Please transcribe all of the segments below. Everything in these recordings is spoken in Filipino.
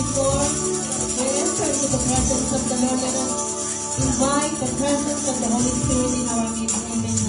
before we enter into the presence of the Lord, let us invite the presence of the Holy Spirit in our midst. Amen.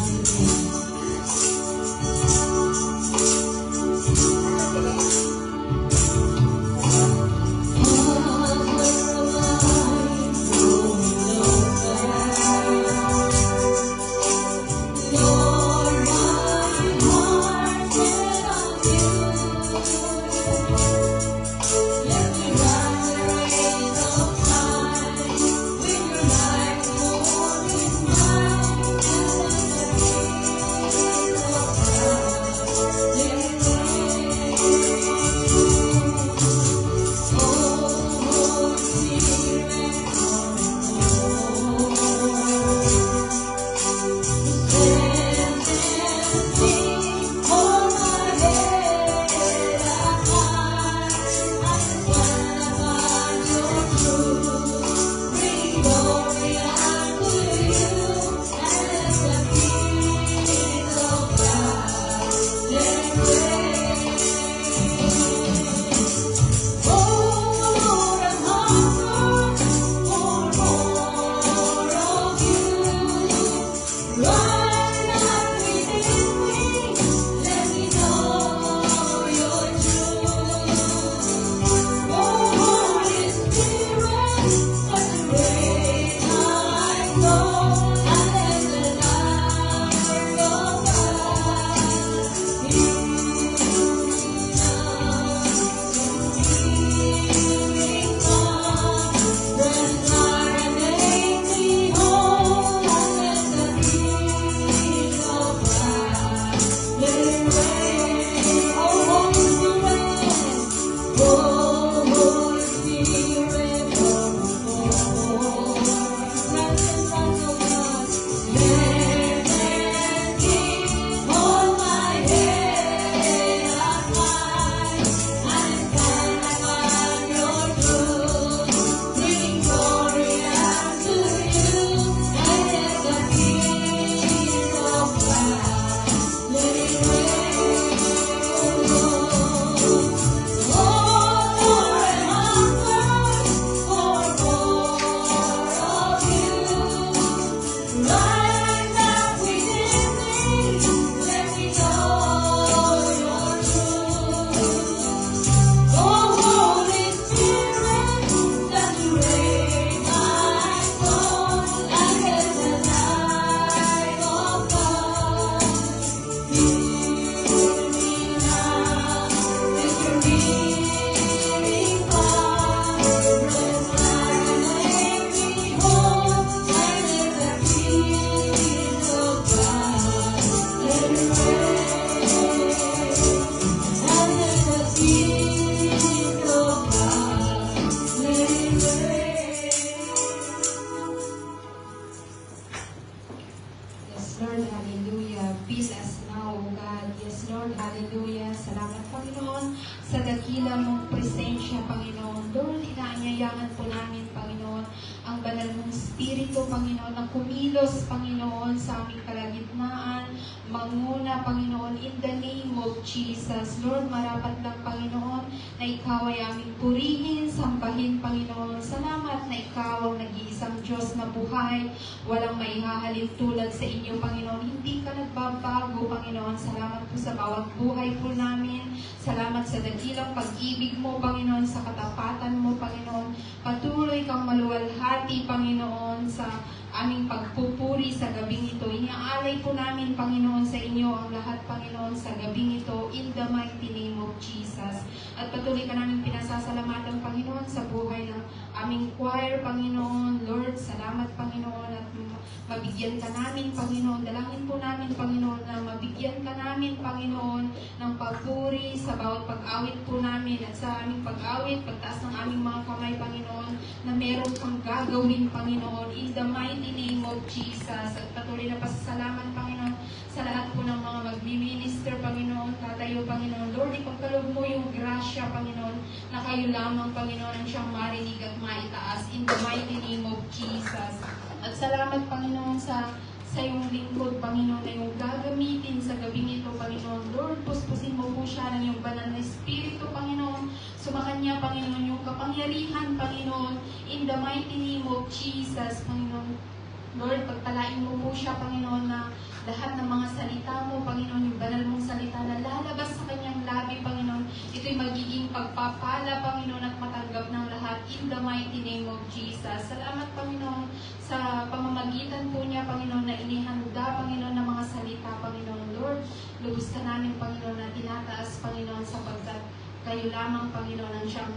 Hallelujah. Jesus. Lord, marapat lang, Panginoon, na Ikaw ay aming purihin, sambahin, Panginoon. Salamat na Ikaw ang nag-iisang Diyos na buhay, walang maihahalin tulad sa inyo, Panginoon. Hindi ka nagbabago, Panginoon. Salamat po sa bawat buhay po namin. Salamat sa dakilang pag-ibig mo, Panginoon, sa katapatan mo, Panginoon. Patuloy kang maluwalhati, Panginoon, sa aming pagpupuri sa gabing ito. Iniaalay po namin, Panginoon, sa inyo ang lahat, Panginoon, sa gabing ito, in the mighty name of Jesus. At patuloy ka namin pinasasalamatan, Panginoon, sa buhay ng aming choir, Panginoon. Lord, salamat, Panginoon, at mabigyan ka namin, Panginoon. Dalangin po namin, Panginoon, na mabigyan ka namin, Panginoon, ng pagpuri sa bawat pag-awit po namin at sa aming pag-awit, pagtaas ng aming mga kamay, Panginoon, na meron kang gagawin, Panginoon, in the mighty name of Jesus. At patuloy na pasasalamat, Panginoon, sa lahat po ng mga magmi-minister, Panginoon, tatayo, Panginoon. Lord, ipagkaloob mo yung grasya, Panginoon, na kayo lamang, Panginoon, ang siyang marinig at maitaas in the mighty name of Jesus. At salamat, Panginoon, sa sa iyong lingkod, Panginoon, na iyong gagamitin sa gabing ito, Panginoon. Lord, puspusin mo po siya ng iyong banal na Espiritu, Panginoon. Sumakanya, Panginoon, yung kapangyarihan, Panginoon, in the mighty name of Jesus, Panginoon. Lord, pagpalain mo po siya, Panginoon, na lahat ng mga salita mo, Panginoon, yung banal mong salita na lalabas sa kanyang labi, Panginoon, ito'y magiging pagpapala, Panginoon, at matanggap ng lahat in the mighty name of Jesus. Salamat, Panginoon, sa pamamagitan po niya, Panginoon, na inihanda, Panginoon, ng mga salita, Panginoon. Lord, lubos ka namin, Panginoon, na tinataas, Panginoon, sapagkat kayo lamang, Panginoon, ang siyang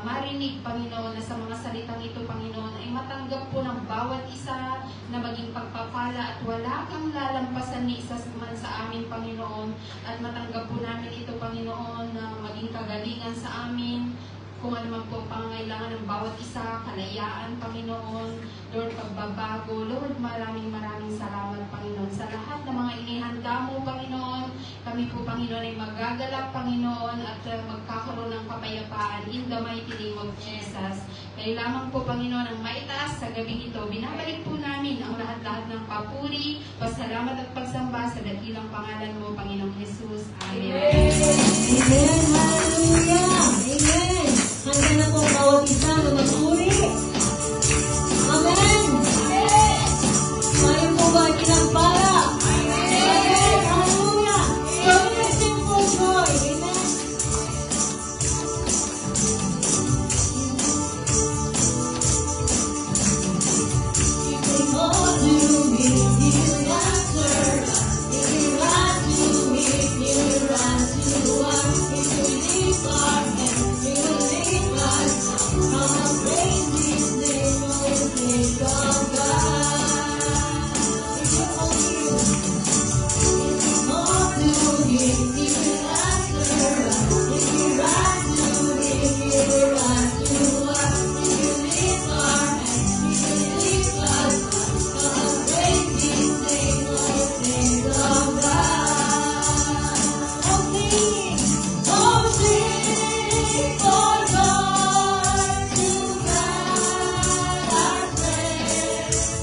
marinig, Panginoon, na sa mga salitang ito, Panginoon, ay matanggap po ng bawat isa na maging pagpapala at wala kang lalampasan ni isa man sa amin, Panginoon. At matanggap po namin ito, Panginoon, na maging kagalingan sa amin, kung ano man po ang pangangailangan ng bawat isa, kalayaan, Panginoon, Lord, pagbabago. Lord, maraming salamat, Panginoon, sa lahat ng mga inihanda mo, Panginoon. Kami po, Panginoon, ay magagalak, Panginoon, at magkakaroon ng kapayapaan in the mighty name of Jesus. Kayo lamang po, Panginoon, ang maitaas sa gabing ito. Binabalik po namin ang lahat-lahat ng papuri, pasalamat at pagsamba sa dakilang pangalan mo, Panginoong Jesus. Amen. Amen. Hallelujah. Amen. Handa na po ang bawat isa na magpuri. Amen. Tayo po ba kinagpala? Amen. Hallelujah. Celebration for joy. Amen. If we call to me, he will answer us. If we run to me, he will run to us. If we lift our hands, he will lift us up. Come and praise his name, for the sake of God. If we call to him, he will answer us. If we run to him, he will run to us. If we lift our hands, he will lift us up. Come and praise his name, for the sake of God. Oh, sing for joy to God our friend.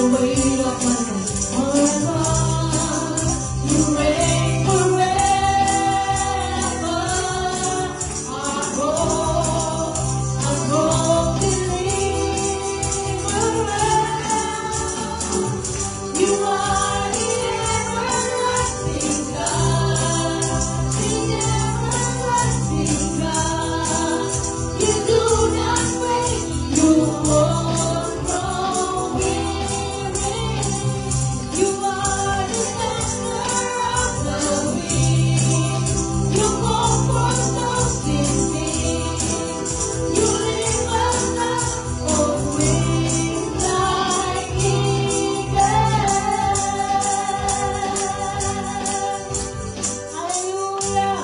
the weight of my life. Forever, you reign forever. Our hope believes forever. You are the everlasting God, the everlasting God. You do not break, you won't grow weary. You are the center of the wind. You comfort those in need. You live us up on wings like eagles. Hallelujah.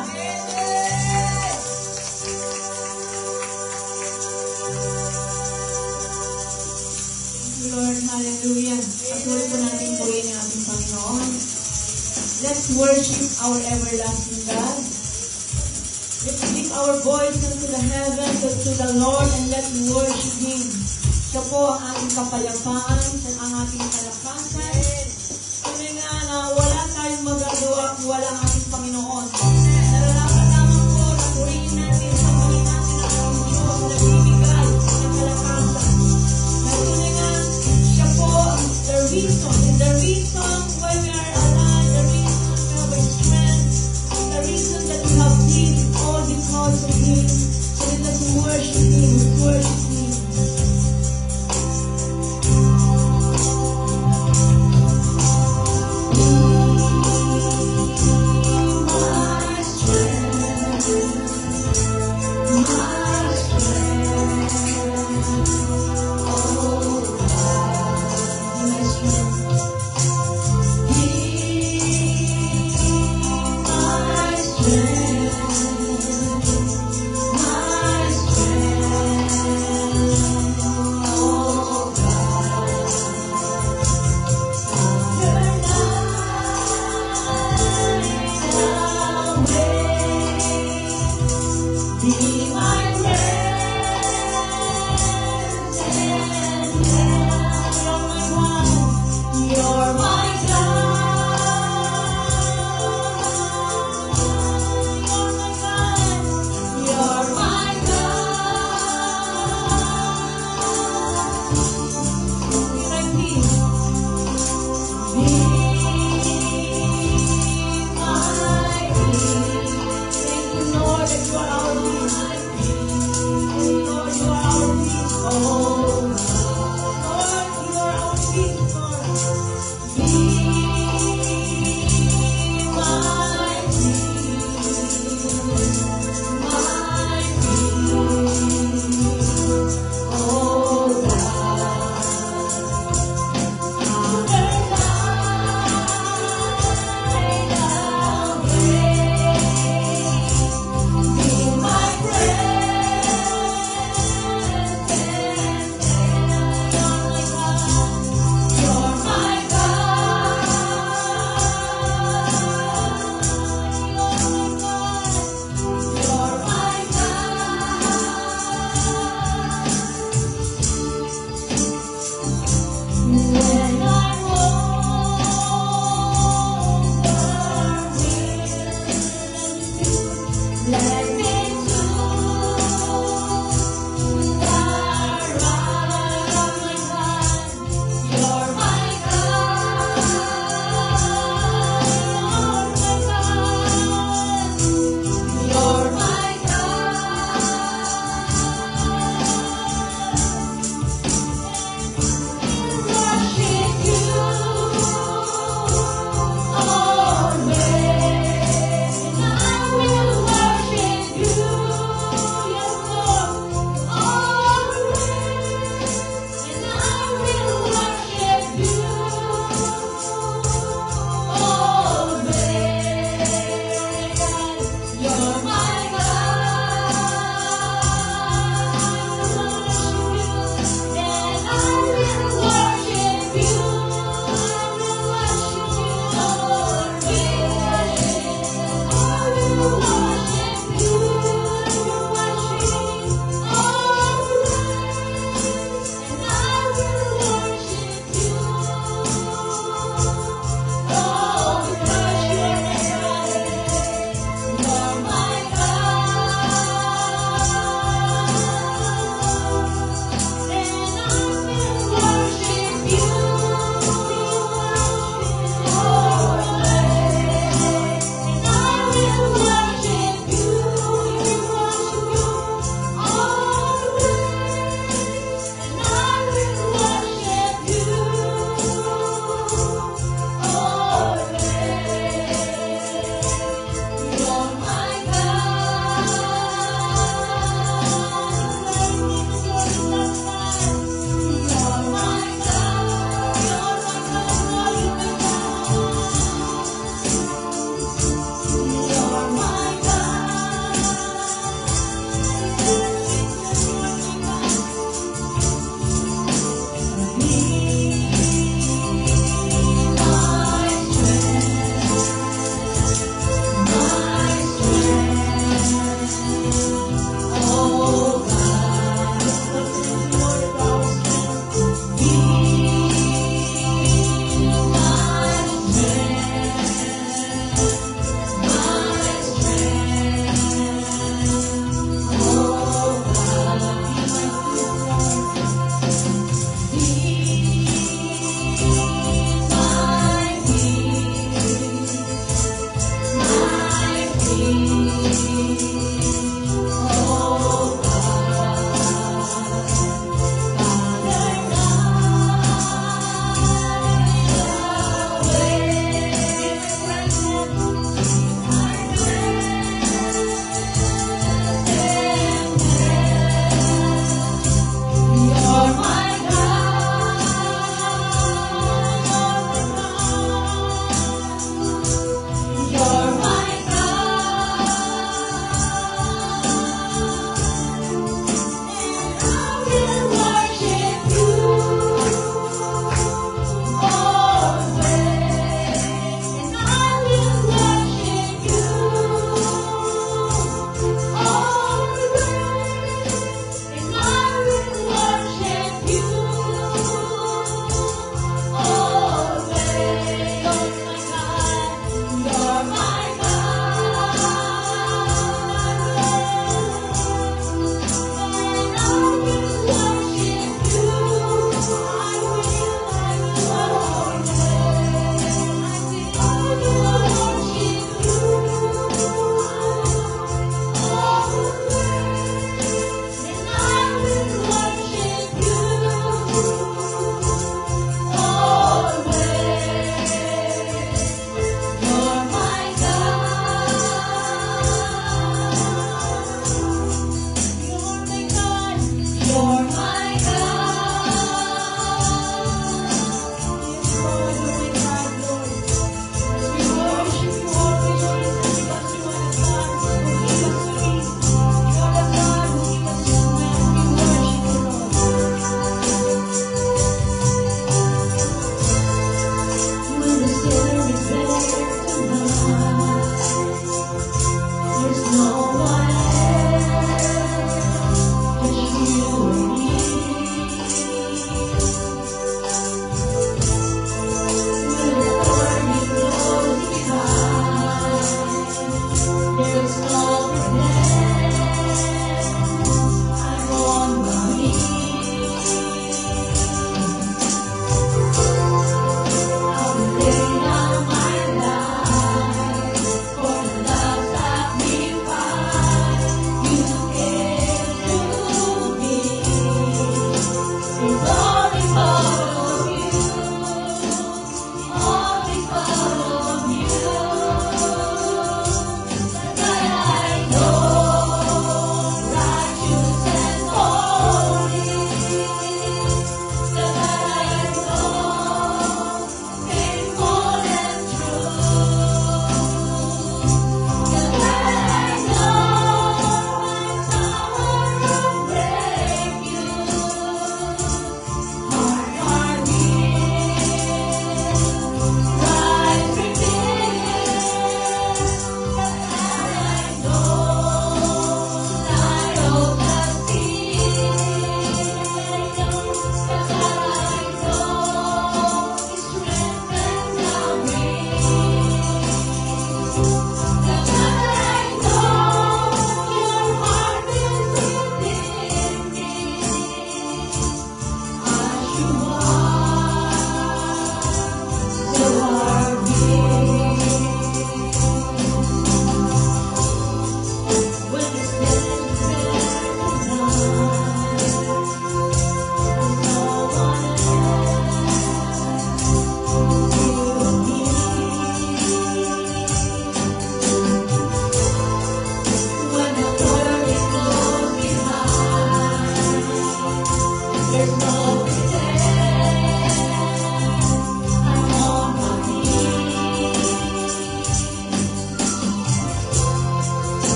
Thank you, Lord. Hallelujah. Patuloy po natin purihin ang ating Panginoon. Let's worship our everlasting God. Let's lift our voice unto the heavens, unto the Lord, and let's worship Him. Siya po ang ating kapayapaan, ang ating kalakasan. Kasi nga na wala tayong magagawa kung wala ang ating Panginoon. Nararapat naman po na purihin natin, sambahin natin ang ating Diyos na nagbibigay ng kalakasan. Kasi nga, siya po the reason why we are alive, the reason we have our strength, the reason that we have peace, all because of Him. So let us worship Him, worship Him.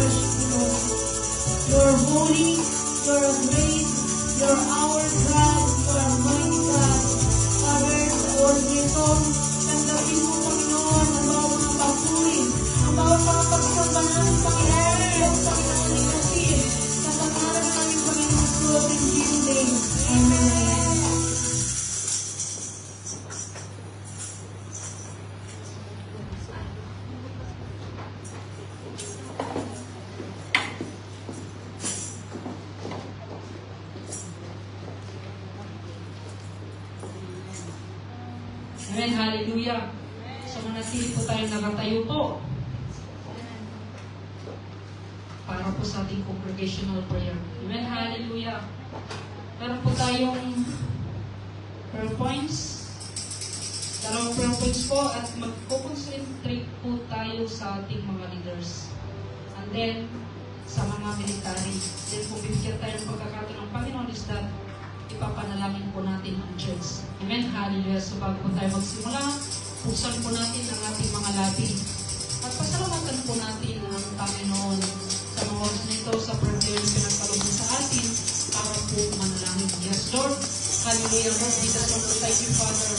worship you, Lord. You're holy, you're great, you're our God, you're mighty God. Father, sa oras nito, tanggapin mo, Panginoon, ang bawat mga papuri, ang bawat mga pagsamba namin, Panginoon, Panginoon, inusin, sa pangalan namin, Panginoon, Lord, in Jesus' name. Amen. Amen, hallelujah. So manatili po tayo nakatayo po para po sa ating congregational prayer. Amen, hallelujah. Meron po tayong prayer points. Dalawang prayer points po at magko-concentrate po tayo sa ating mga leaders. And then, sa mga military. Then kung bibigyan tayo ng pagkakataon ng Panginoon is that ipapanalangin po natin ang church. Amen, hallelujah. So bago po tayo magsimula, buksan po natin ang ating mga labi. At pasalamatan po natin ang Panginoon sa mga oras nito sa prayer na pinagkaloob niya sa atin para po manalangin. Yes, Lord. Hallelujah, Lord. Jesus, Lord, thank you, Father.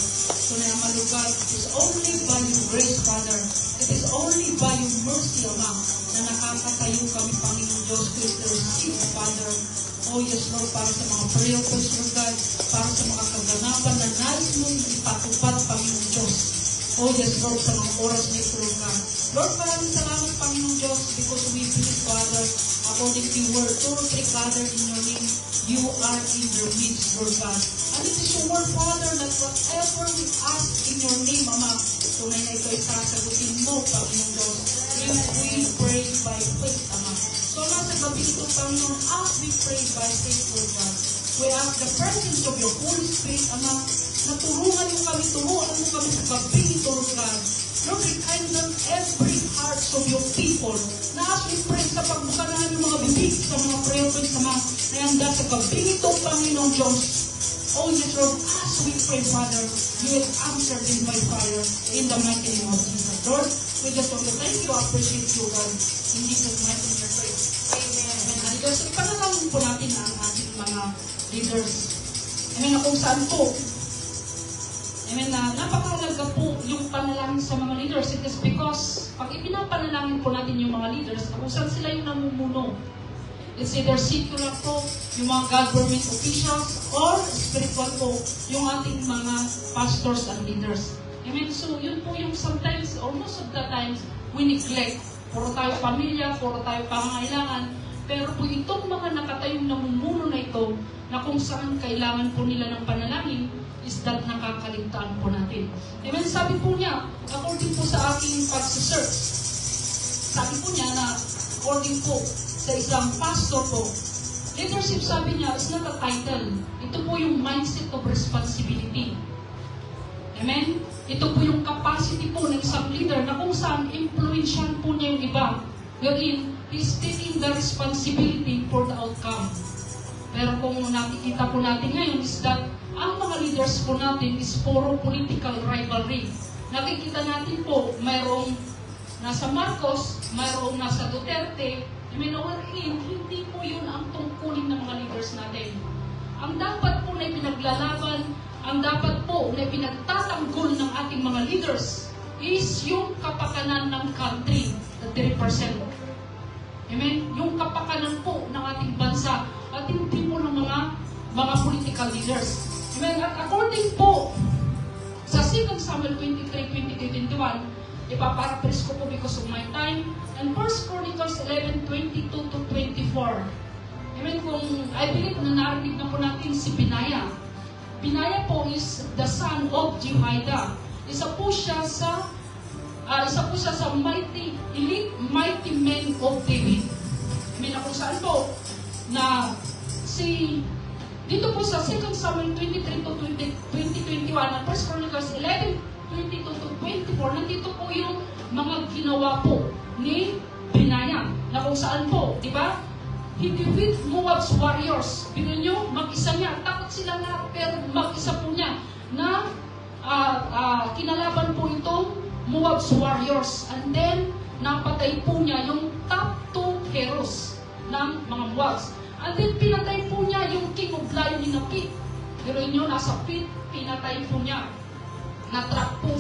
Tunay ang malugat. It is only by your grace, Father. It is only by your mercy, Ama, na nakakatayo kami, Panginoon Diyos, to receive, Father. Oh yes, Lord, para sa mga prayer points, Lord God, para sa mga kaganapan na nais mong ipatupad, Panginoon Diyos. Oh yes, Lord, sa mga oras na ito, Lord God. Lord, maraming salamat, Panginoon Diyos, because we believe, Father, according to your word, 2 or 3 gathered in your name, you are in your midst, Lord God. And it is your word, Father, that whatever we ask in your name, Ama, tunay na ito ay sasagutin mo, Panginoon Diyos. We pray by faith, Ama. So, nasa gabi ito, Panginoon, as we pray by faith, Lord God, we ask the presence of your Holy Spirit, Ama, na turuan mo kami sa gabi ito, Lord God. Lord, rekindle every hearts of your people na as we pray sa pagbukanahan ng mga bibig sa mga prayer points, Ama, na handa sa gabi ito, Panginoon Diyos. Oh, yes, Lord, as we pray, Father, you will answer them by fire in the mighty name of Jesus. Lord, we just want to thank you, appreciate you, God. In Jesus' mighty name, we pray. Amen. Amen. Diyos, ipanalangin po natin ang ating mga leaders. Amen, na kung saan po. Amen, na napakahalaga po yung panalangin sa mga leaders. It is because pag ipinapanalangin po natin yung mga leaders, kung saan sila yung namumuno. It's either secular po, yung mga government officials, or spiritual po, yung ating mga pastors and leaders. Amen, so yun po yung sometimes, or most of the times, we neglect. Puro tayo pamilya, puro tayo pangangailangan, pero po itong mga nakatayong namumuno na ito, na kung saan kailangan po nila ng panalangin, is that nakakaligtaan po natin. Amen, sabi po niya, according po sa aking pag-search, sabi po niya na, according po sa isang pastor po, leadership, sabi niya, is not a title. Ito po yung mindset of responsibility. Amen? Ito po yung capacity po ng isang leader na kung saan influensyan po niya yung iba. Wherein, he's taking the responsibility for the outcome. Pero kung nakikita po natin ngayon is that ang mga leaders po natin is puro political rivalry. Nakikita natin po, mayroong nasa Marcos, mayroong nasa Duterte. Hindi po yun ang tungkulin ng mga leaders natin. Ang dapat po na ipinaglalaban, ang dapat po na ipinagtatanggol ng ating mga leaders is yung kapakanan ng country, the 3%. Amen? Yung kapakanan po ng ating bansa at hindi po ng mga political leaders. Amen? At according po sa 2 Samuel 23:20-21, ipaparaphrase ko po because of my time. And 1 Chronicles 11:22-24. Amen, kung I believe na narinig na po natin si Binaya. Binaya po is the son of Jehoiada. Isa po siya sa elite mighty men of David. Amen, na kung saan po na dito po sa 2 Samuel 23-20-21 at 1 Chronicles 11:22-24, nandito po yung mga ginawa po ni Binaya, na kung saan po, di ba? He defeated Moab's warriors. Bigyan nyo, mag-isa niya. Takot sila lahat, pero mag-isa po niya na kinalaban po itong Moab's warriors. And then, napatay po niya yung top 2 heros ng mga Moabs. And then pinatay po niya yung king of lion ni Pit. Pero inyo, nasa pit, pinatay po niya. Natrap po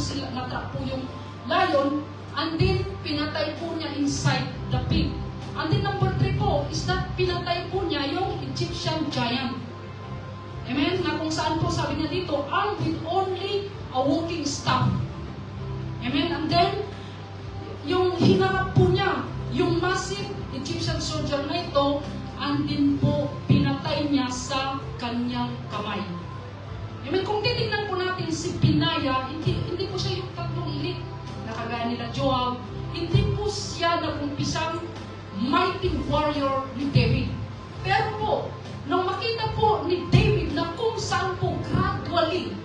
yung lion, and then pinatay po niya inside the pit. And then number 3 po is that pinatay po niya yung Egyptian giant. Amen? Na kung saan po sabi niya dito, armed with only a walking staff. Amen? And then, yung hinarap po niya, yung massive Egyptian soldier na ito, and then po, pinatay niya sa kanyang kamay. Amen? Kung titignan po natin si Binaya, hindi po siya yung tatlong elite na kagaya nila Joab, hindi po siya nagumpisang mighty warrior ni David. Pero po, nung makita po ni David na kung saan po gradually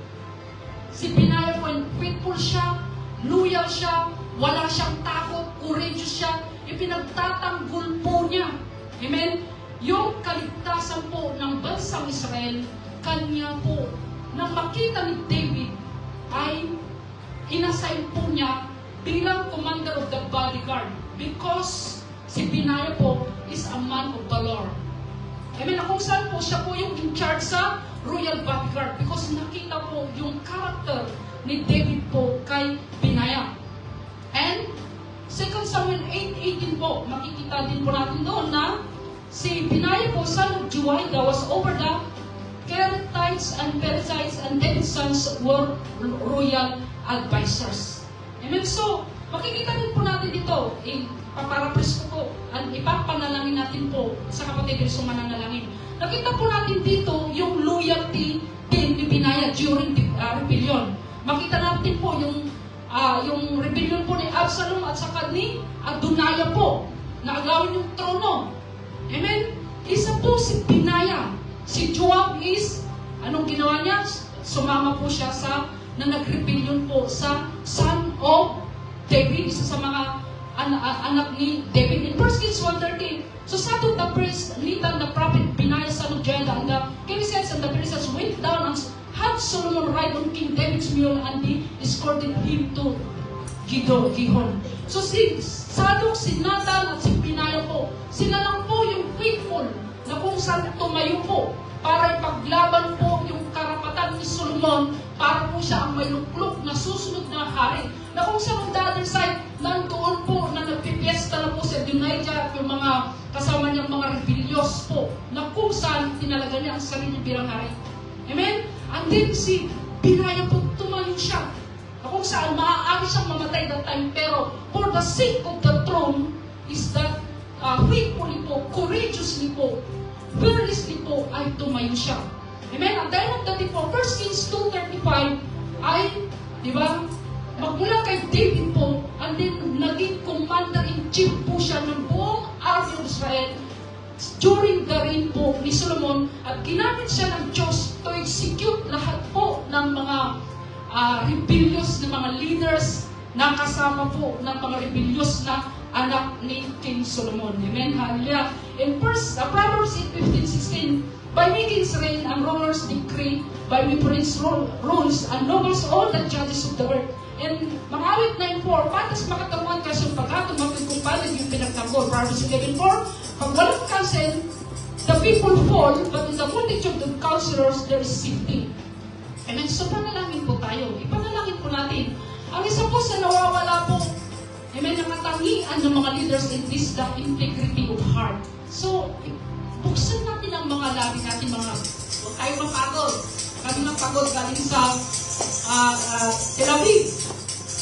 si Binaya po, faithful siya, loyal siya, wala siyang takot, courageous siya, ipinagtatanggol po niya. Amen? Yung kaligtasan po ng bansang Israel, kanya po, nang makita ni David, ay inassign po niya bilang commander of the bodyguard because si Binaya po is a man of valor. Amen? Kung saan po siya po yung in charge sa royal bodyguard because nakita po yung character ni David po kay Binaya. And 2 Samuel 8:18 po, makikita din po natin doon na si Binaya po, son of Jehoiada, was over the Kerethites and Perizzites, and David's sons were royal advisors. Amen? So, makikita din po natin dito, paparapres ko po, at ipapanalangin natin po sa kapatid Rizong mananalangin. Nakita po natin dito yung loyalty din ni Binaya during the rebellion. Makita natin po yung rebellion po ni Absalom at saka ni Adonijah po, na agawin yung trono. Amen? Isa po si Binaya. Si Joab is, anong ginawa niya? Sumama po siya na nag-rebellion po sa son of David, isa sa mga anak ni David. In 1 Kings 1:13, so Sadok the priest, Nathan the prophet, Binaya son of Joiada, and the Kerezites and the Perizzites went down and had Solomon ride on King David's mule, and they escorted him to Gihon. So si Sadok, si Nathan at si Binaya po, sila lang po yung faithful na kung saan tumayo po para ipaglaban po yung karapatan ni Solomon para po siya ang may luklok na susunod na hari. Na kung saan on the other side, nandoon po na nagpipiesta na po si Adonijah at yung mga kasama niyang mga rebellious po na kung saan tinalaga niya ang sarili bilang hari. Amen? And then si Binaya po tumayo siya na kung saan maaari siyang mamatay that time, pero for the sake of the throne is that faithfully po, courageously po, fearlessly po ay tumayo siya. Amen? At dahil ng dati po, 1 Kings 2:35 ay, di ba, magmula kay David po, and then naging commander-in-chief po siya ng buong army of Israel during the reign po ni Solomon, at ginamit siya ng Diyos to execute lahat po ng mga rebellious na mga leaders na kasama po ng mga rebellious na anak ni King Solomon. Amen? Hallelujah. In Proverbs 8:15-16, by me kings reign and rulers decree, by me prince rules and nobles all the judges of the earth. And mga awit 9:4, patas makatawan ka sa pagkatong kung paano yung pinagtanggol. Proverbs 11:4, pag walang counsel, the people fall, but in the multitude of counselors, there is safety. Amen? So panalangin po tayo. Ipanalangin po natin. Ang isa po sa nawawala po, amen, nakatangian ng mga leaders in this, the integrity of heart. So, buksan natin ang mga labi natin, huwag tayo mapagod. Kami napagod galing sa Tel Aviv.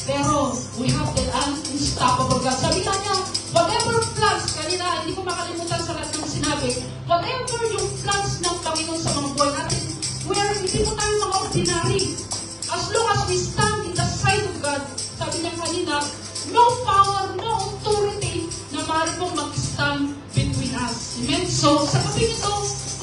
Pero, we have the unstoppable God. Sabi nga niya, whatever plans, kanina, hindi ko makalimutan sa lahat ng sinabi, whatever yung plans ng Panginoon sa mga buhay natin, where hindi mo tayo mga ordinary. As long as we stand in the side of God, sabi niya kanina, no power, no authority na maaari mong mag-stand between us. Amen? So, sa gabi nito,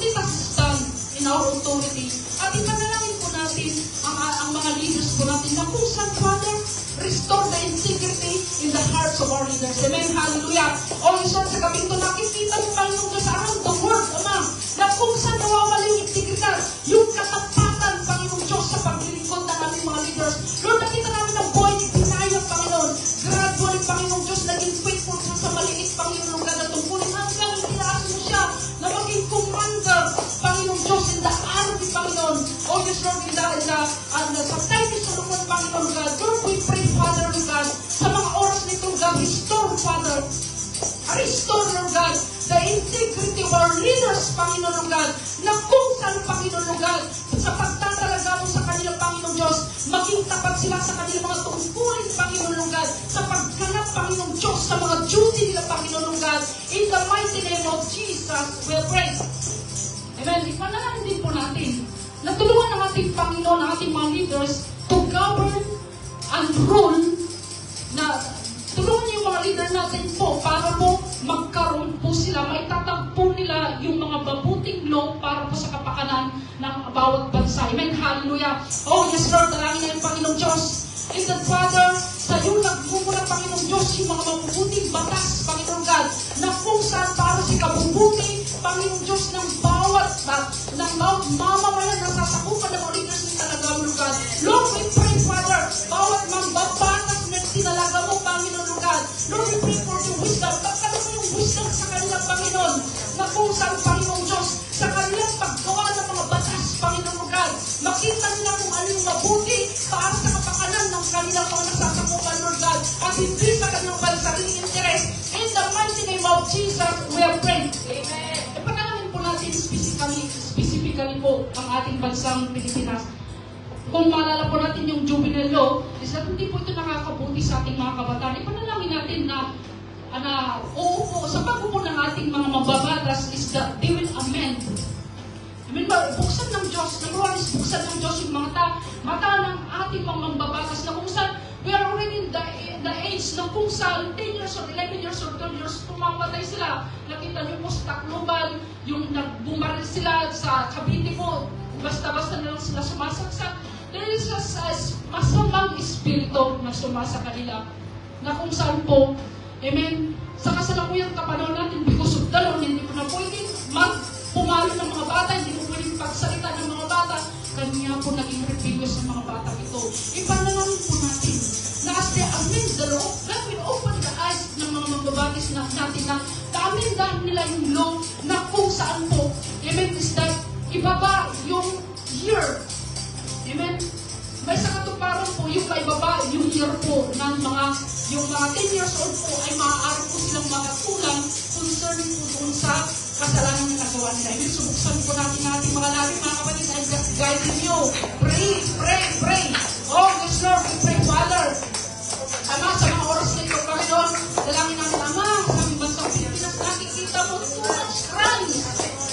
let us stand in our authority. At ipanalangin po natin ang mga leaders po natin na kung saan, Father, restore the integrity in the hearts of our leaders. Amen? Hallelujah. O Lord, sa gabi ito, nakikita mo Panginoon Diyos around the world, Ama, na kung saan nawawala yung integridad, yung katapatan, Panginoon Diyos, sa paglilingkod ng aming mga leaders. Lord, nakita namin ang buhay ni Binaya, Panginoon. Gradually, Panginoon Diyos, naging faithful sa maliit, Panginoon, lugar na tungkulin restore, Lord God, the integrity of our leaders, Panginoon, Lord God, na kung saan, Panginoon, Lord God, sa pagtatalaga mo sa kanilang, Panginoon Diyos, maging tapat sila sa kanilang mga tungkulin, Panginoon, Lord God, sa pagganap, Panginoon Diyos, sa mga duty nila, Panginoon, Lord God, in the mighty name of Jesus, we'll pray. Amen. Ipanalangin din po natin na tulungan ng ating Panginoon, ng ating mga leaders to govern and rule, na tulungan niyo yung mga leader natin po para po magkaroon po sila, maitatagpo nila yung mga mabuting law para po sa kapakanan ng bawat bansa. Amen. Hallelujah. Oh, yes, Lord, dalangin na yung Panginoong Diyos. And then, Father, sa iyo nagmumula, Panginoong Diyos, yung mga mabubuting batas, Panginoong God, na kung saan para sa kabubuti, Panginoong Diyos, ng bawat mamamayan na sasakupan ng mga leaders ng talaga mo, God. Lord, we pray, Father, bawat mambabatas na tinalaga mo, Panginoon, God. Lord, we pray for your wisdom. Pagkala mo yung wisdom sa kanilang Panginoon, na kung saan, Panginoong Diyos, sa kanilang paggawa ng mga batas, Panginoon, God. Makita nila kung ano yung mabuti para sa kapakanan ng kanilang mga nasasakupan, Lord God, at hindi sa kanilang sariling interes. In the mighty name of Jesus, we are praying. Amen. Ipanalangin po natin specifically po ang ating bansang Pilipinas. Kung maalala po natin yung juvenile law, is that hindi po ito nakakabuti sa ating mga kabataan. Ipanalangin natin na oo po, sa pagbubo ng ating mga mababatas is that they will amend. Amen ba? Buksan ng Diyos. Number one is buksan ng Diyos yung mata ng ating mga mambabatas na kung saan we are already in the age na kung saan 10 years or 11 years or 12 years pumamatay sila. Nakita niyo po sa Tacloban, yung nagbumaril sila sa Cavite po, basta-basta na lang sila sumasaksak. There is a masamang espiritu na sumasa kanila na kung saan po, amen, sa kasalukuyang kapanahon natin, because of the law, hindi po na pwedeng pumalo ng mga bata, hindi po pwedeng pagsalita ng mga bata, kanya po naging rebellious ng mga bata ito. Ipanalangin po natin na as they amend the law, God will open the eyes ng mga mambabatis natin na kaamindahan nila yung law na kung saan po, amen, is that ibaba yung year. Amen. May sa katuparan po, yung kaibaba, yung year po ng yung mga 10 years old po ay maaari po silang makatulang concerning po doon sa kasalanan na nagawa nila. Ibig subuksan po natin natin mga labi, mga kapatid, ay guiding you. Pray, pray, pray. Oh, yes, Lord, we pray, Father. Ama, sa mga oras na ito, Panginoon, dalangin namin, Ama, sa aming bansang Pilipinas, nakikita mo too much crimes,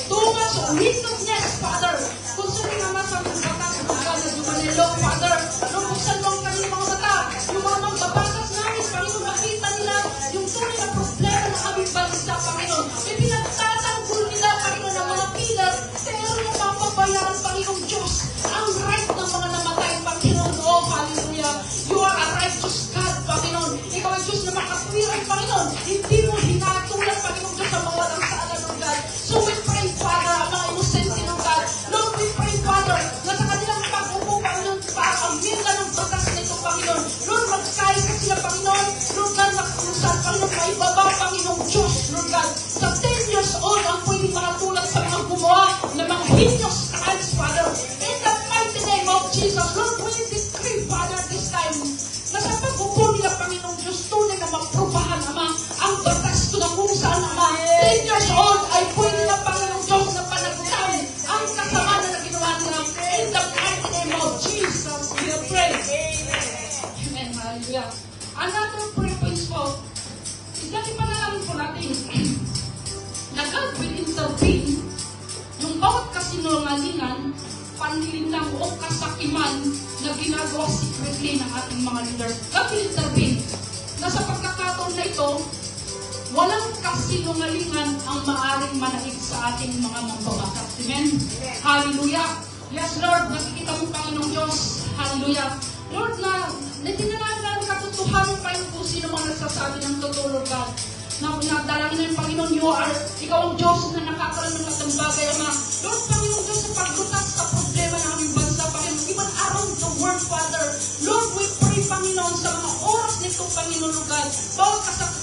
too much wickedness, Father. Concerning, Ama, sa aming batas, na jumanelo, Father, nung buksan mo ang kanyang mga mata, yung mga mambabatas namin, Panginoon, makita nila yung tunay na problema ng aming bansa, Panginoon. May pinagtatanggol nila, Panginoon, ng mga pilar, pero yung mapabayaran, Panginoon Diyos, ang right ng mga namatay, Panginoon. Oh, hallelujah. You are a righteous God, Panginoon. Ikaw ay Diyos na makatwiran, Panginoon. Hindi mo hinatulan, Panginoon Diyos, ang mga walang sala ng God. So we pray, Father, ang mga inosente ng God. Lord, we pray, Father, na sa kanilang pag-upo, Panginoon, para ang minta ng batas nito, Panginoon. Lord, magkaisa sila, Panginoon. Lord God, nakusan, Panginoon, maibaba, Panginoon Diyos, Lord God. Sa 10 years old, ang pwedeng makatulad sa mga gumawa na mga heinous crimes, Father. In the mighty name of Jesus, Lord, we decree, Father, this time, na sa pag-upo nila, Panginoon Diyos, tunay na magprubahan, Ama, ang batas ko na kung saan, Ama, 10 years old ay pwede na, Panginoon Diyos, na panagtan ang kasama na ginawa nila. In the mighty name of Jesus, we pray. Amen. Hallelujah. Another prayer points po, is that ipanalangin po natin na God will intervene yung bawat kasinungalingan, panlilang o kasakiman na ginagawa secretly ng ating mga leader. God will intervene na sa pagkakataon na ito, walang kasinungalingan ang maaring manaig sa ating mga mambabatas. Amen? Hallelujah. Yes, Lord, nakikita mo, Panginoong Diyos. Hallelujah. Lord, na tinanaan na katotohanan pa yung kung sino mga nagsasabi ng totoo, Lord God. Na dalangin na yung Panginoon, ikaw ang Diyos na nakakaroon ng matang bagay, Ama. Lord, Panginoon Diyos, sa paglutas sa problema ng aming bansa, Panginoon, even around the world, Father. Lord, we pray, Panginoon, sa mga oras nito, Panginoon, Lord God, bawat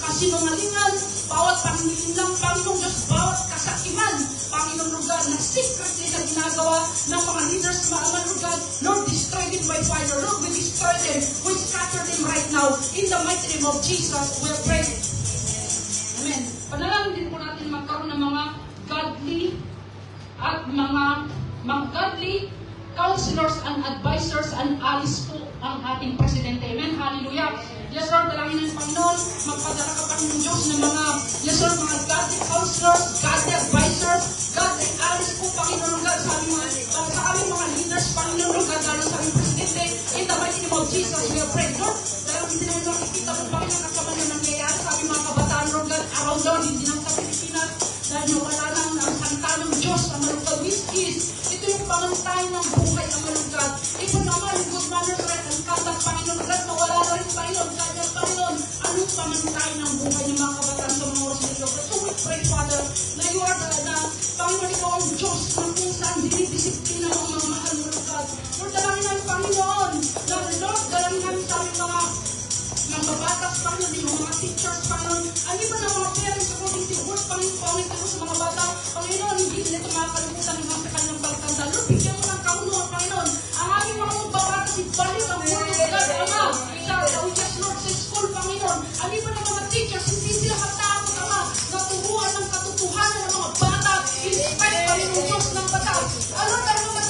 kasinungalingan, bawat paninilang, Panginoon Diyos, bawat kasakiman, Panginoon, Lord God, na secretly na ginagawa ng mga leaders, mga Lord God, Lord, destroy them by fire. Lord, we destroy them. We scatter them right now. In the mighty name of Jesus, we pray. Amen. at mga godly counselors and advisors and allies po ang ating Presidente. Amen. Hallelujah. Yes, Lord, dalangin ng Panginoon, magpadala ka pa ng Diyos ng mga, yes, Lord, mga godly counselors, godly advisors, godly allies po, Panginoon God, sa aming mga leaders, Panginoon God, lalo sa aming Presidente. In the mighty name of Jesus, we are praying, Lord. Dahil hindi namin nakikita mo, Panginoon, kasama na nangyayari sa aming mga kabataan, Lord God, around Lord, hindi lang sa Pilipinas, dahil nawala lang ang salita ng Diyos, ang malugad, which is, ito yung pangantay ng buhay, ang malugad. Ito naman, yung good manners, right, ang conduct, Panginoon God, mawala na rin, Panginoon, kaya, Panginoon, anong pamantay ng buhay ng mga kabataan sa mga oras nito? So we pray, Father, na you are the, Panginoon, ikaw ang Diyos, na kung saan dinidisiplina ng mga mahal mo, God. Lord, dalangin namin, Panginoon, na Lord, dalangin namin sa aming mga babatas, Panginoon, yung mga teachers, Panginoon, ano ba ng mga parents, according words, Panginoon, ko sa mga bata, Panginoon, hindi nila ito makakalimutan yung mga sa kanyang pagtanda. Lord, bigyan mo ng kaunuhan, Panginoon, ang aming mga babatas, ibalik ang word of God, Ama, sa yes, Lord, sa school, Panginoon, ano ba ng mga teachers, hindi sila matakot, Ama, naturuan ng katotohanan ng mga bata, in-spite, Panginoon, Diyos ng bata. Lord, ang mga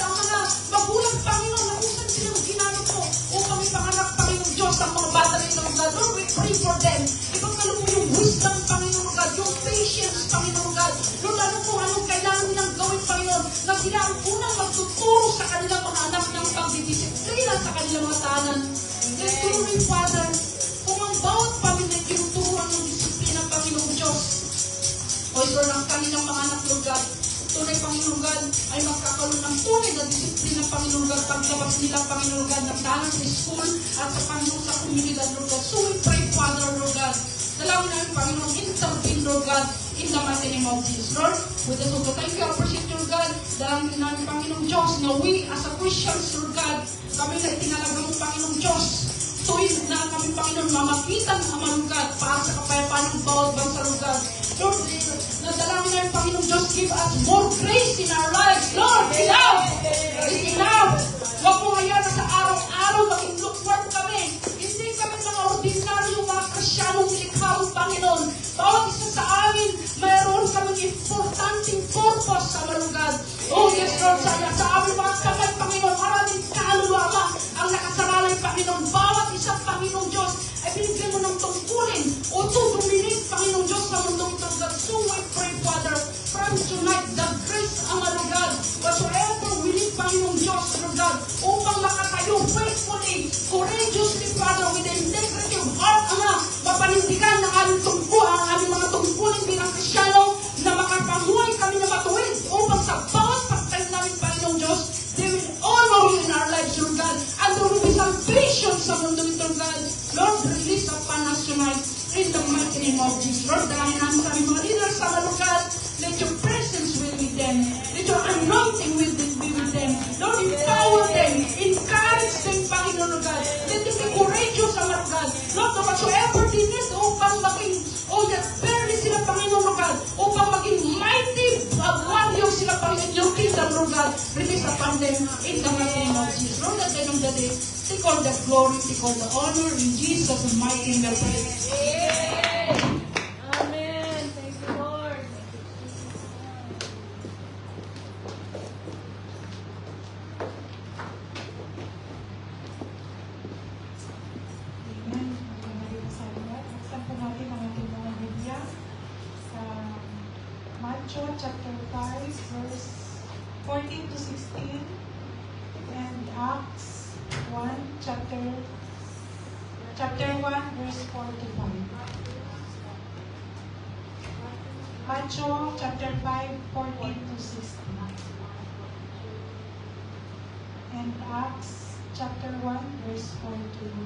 magulang, Panginoon, na kung saan silang ginamit mo, upang ipanganak, Panginoon, Diyos, ang mga bata nito, God. Lord, we pray for them. Ipagkalo mo yung wisdom, Panginoon God, yung patience, Panginoon God. Lord, ano po anong kailangan nilang gawin, Panginoon, na sila ang unang magtuturo sa kanilang mga anak ng pagdidisiplina sa kanilang mga tahanan. Let's do it, Father, kung ang bawat pamilya tinuturuan ng disiplina, Panginoon Diyos, o ito ng kanilang mga anak, Lord God, tunay, Panginoon God, ay magkakaroon ng tunay na disiplina, Panginoon God, paglabas nila, Panginoon God, ng tahanan sa school at sa Panginoon sa komunidad, Lord God. So we pray, Father, Lord God, dalawin namin, Panginoon, intervene, Lord God, in the mighty name of Jesus, Lord. We just want to thank you, appreciate you, Lord God, dalawin namin, Panginoon Diyos, na we, as a Christians, Lord God, kami na itinalaga mo, Panginoon Diyos, tuwing na kami, Panginoon, mamagitan ang malugad para sa kapayapaan ng bawat bansa, Lord God. Lord, nadalangin namin, Panginoon Diyos, give us more grace in our lives. Lord, enough! It's enough! Huwag mo hayaan na sa araw-araw maging lukewarm kami. Hindi kami mga ordinaryong mga Kristiyanong nilikhaong Panginoon. Bawat isa sa amin, mayroon kaming importanteng purpose sa malugad. Oh yes, Lord, sa aming mga kamay, Panginoon, maraming kaluluwa, Ama, ang nakasalalay, Panginoon. Bawat isa, Panginoon Diyos, ay binigyan mo ng tungkulin o tutuminig, Panginoon Diyos, sa mundong ito. So we pray, Father, from tonight, the grace, Ama, Lord God, whatsoever we need, Panginoon Diyos, Lord God, upang makatayo faithfully, courageously, Father, with the integrity of heart, Ama, mapanindigan ng aming tungkulin, ang aming mga tungkulin bilang Kristyano, na makapamuhay kami na matuwid upang sa bawat pagtayo namin, Panginoon Diyos, they will honor you in our lives, Lord God, and there will be salvation sa mundo nito, God. Lord, release upon us tonight in the mighty name of Jesus. Lord, dahil namin sa aming mga leaders sa malugad, let your presence be with them. Let your anointing be with them. Lord, empower them. Encourage them, Panginoon God. Let them be courageous sa malugad. Lord, no whatsoever they need upang maging, barely sila, Panginoon God, upang maging mighty warriors sila, Panginoon, your kingdom, Lord God. Release upon them in the mighty name of Jesus. Lord, at the end of the day, take all the glory, take all the honor in Jesus' mighty name. Amen. Thank you, Lord. Amen. Magandang sa lahat. Buksan po natin ang ating mga Biblia sa Matthew chapter 5, verse 14 to 16, and Acts 1, chapter 1, verse 4 to 5. Matthew chapter 5, 14 to 16. And Acts chapter 1, verse 4 to 5.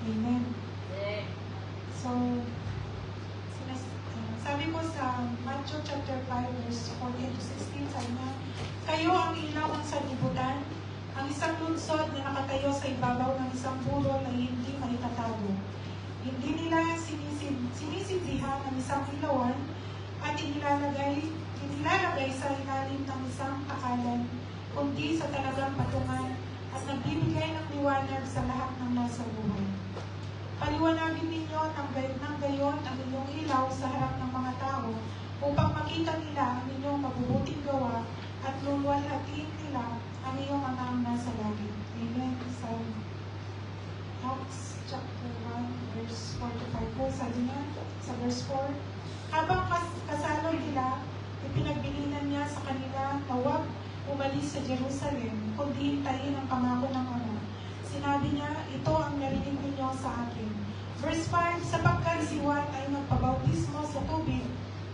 Amen. So, sabi ko sa Matthew chapter 5, verse 14 to 16, sabi na, kayo ang ilaw ng sanlibutan, ang isang lungsod na nakatayo sa ibabaw ng isang burol na hindi maitatago. Hindi nila sinisindihan ang isang ilawan at inilalagay sa ilalim ng isang paalan, kundi sa talagang patungan at nagbibigay ng liwanag sa lahat ng nasa buhay. Paliwanagin ninyo ng gayon ang inyong ilaw sa harap ng mga tao upang makita nila ang inyong mabubuting gawa at luluwalhatiin nila ang iyong amang nasa langit. Amen. Sa Acts chapter 1, verse 45 po, sabi niya sa verse 4, habang kasalo nila, ipinagbilinan niya sa kanila na huwag umalis sa Jerusalem, kundi hintayin ang pangako ng Ama. Sinabi niya, ito ang narinig ninyo sa akin. Verse 5, sapagkat si Juan ay magpabautismo sa tubig,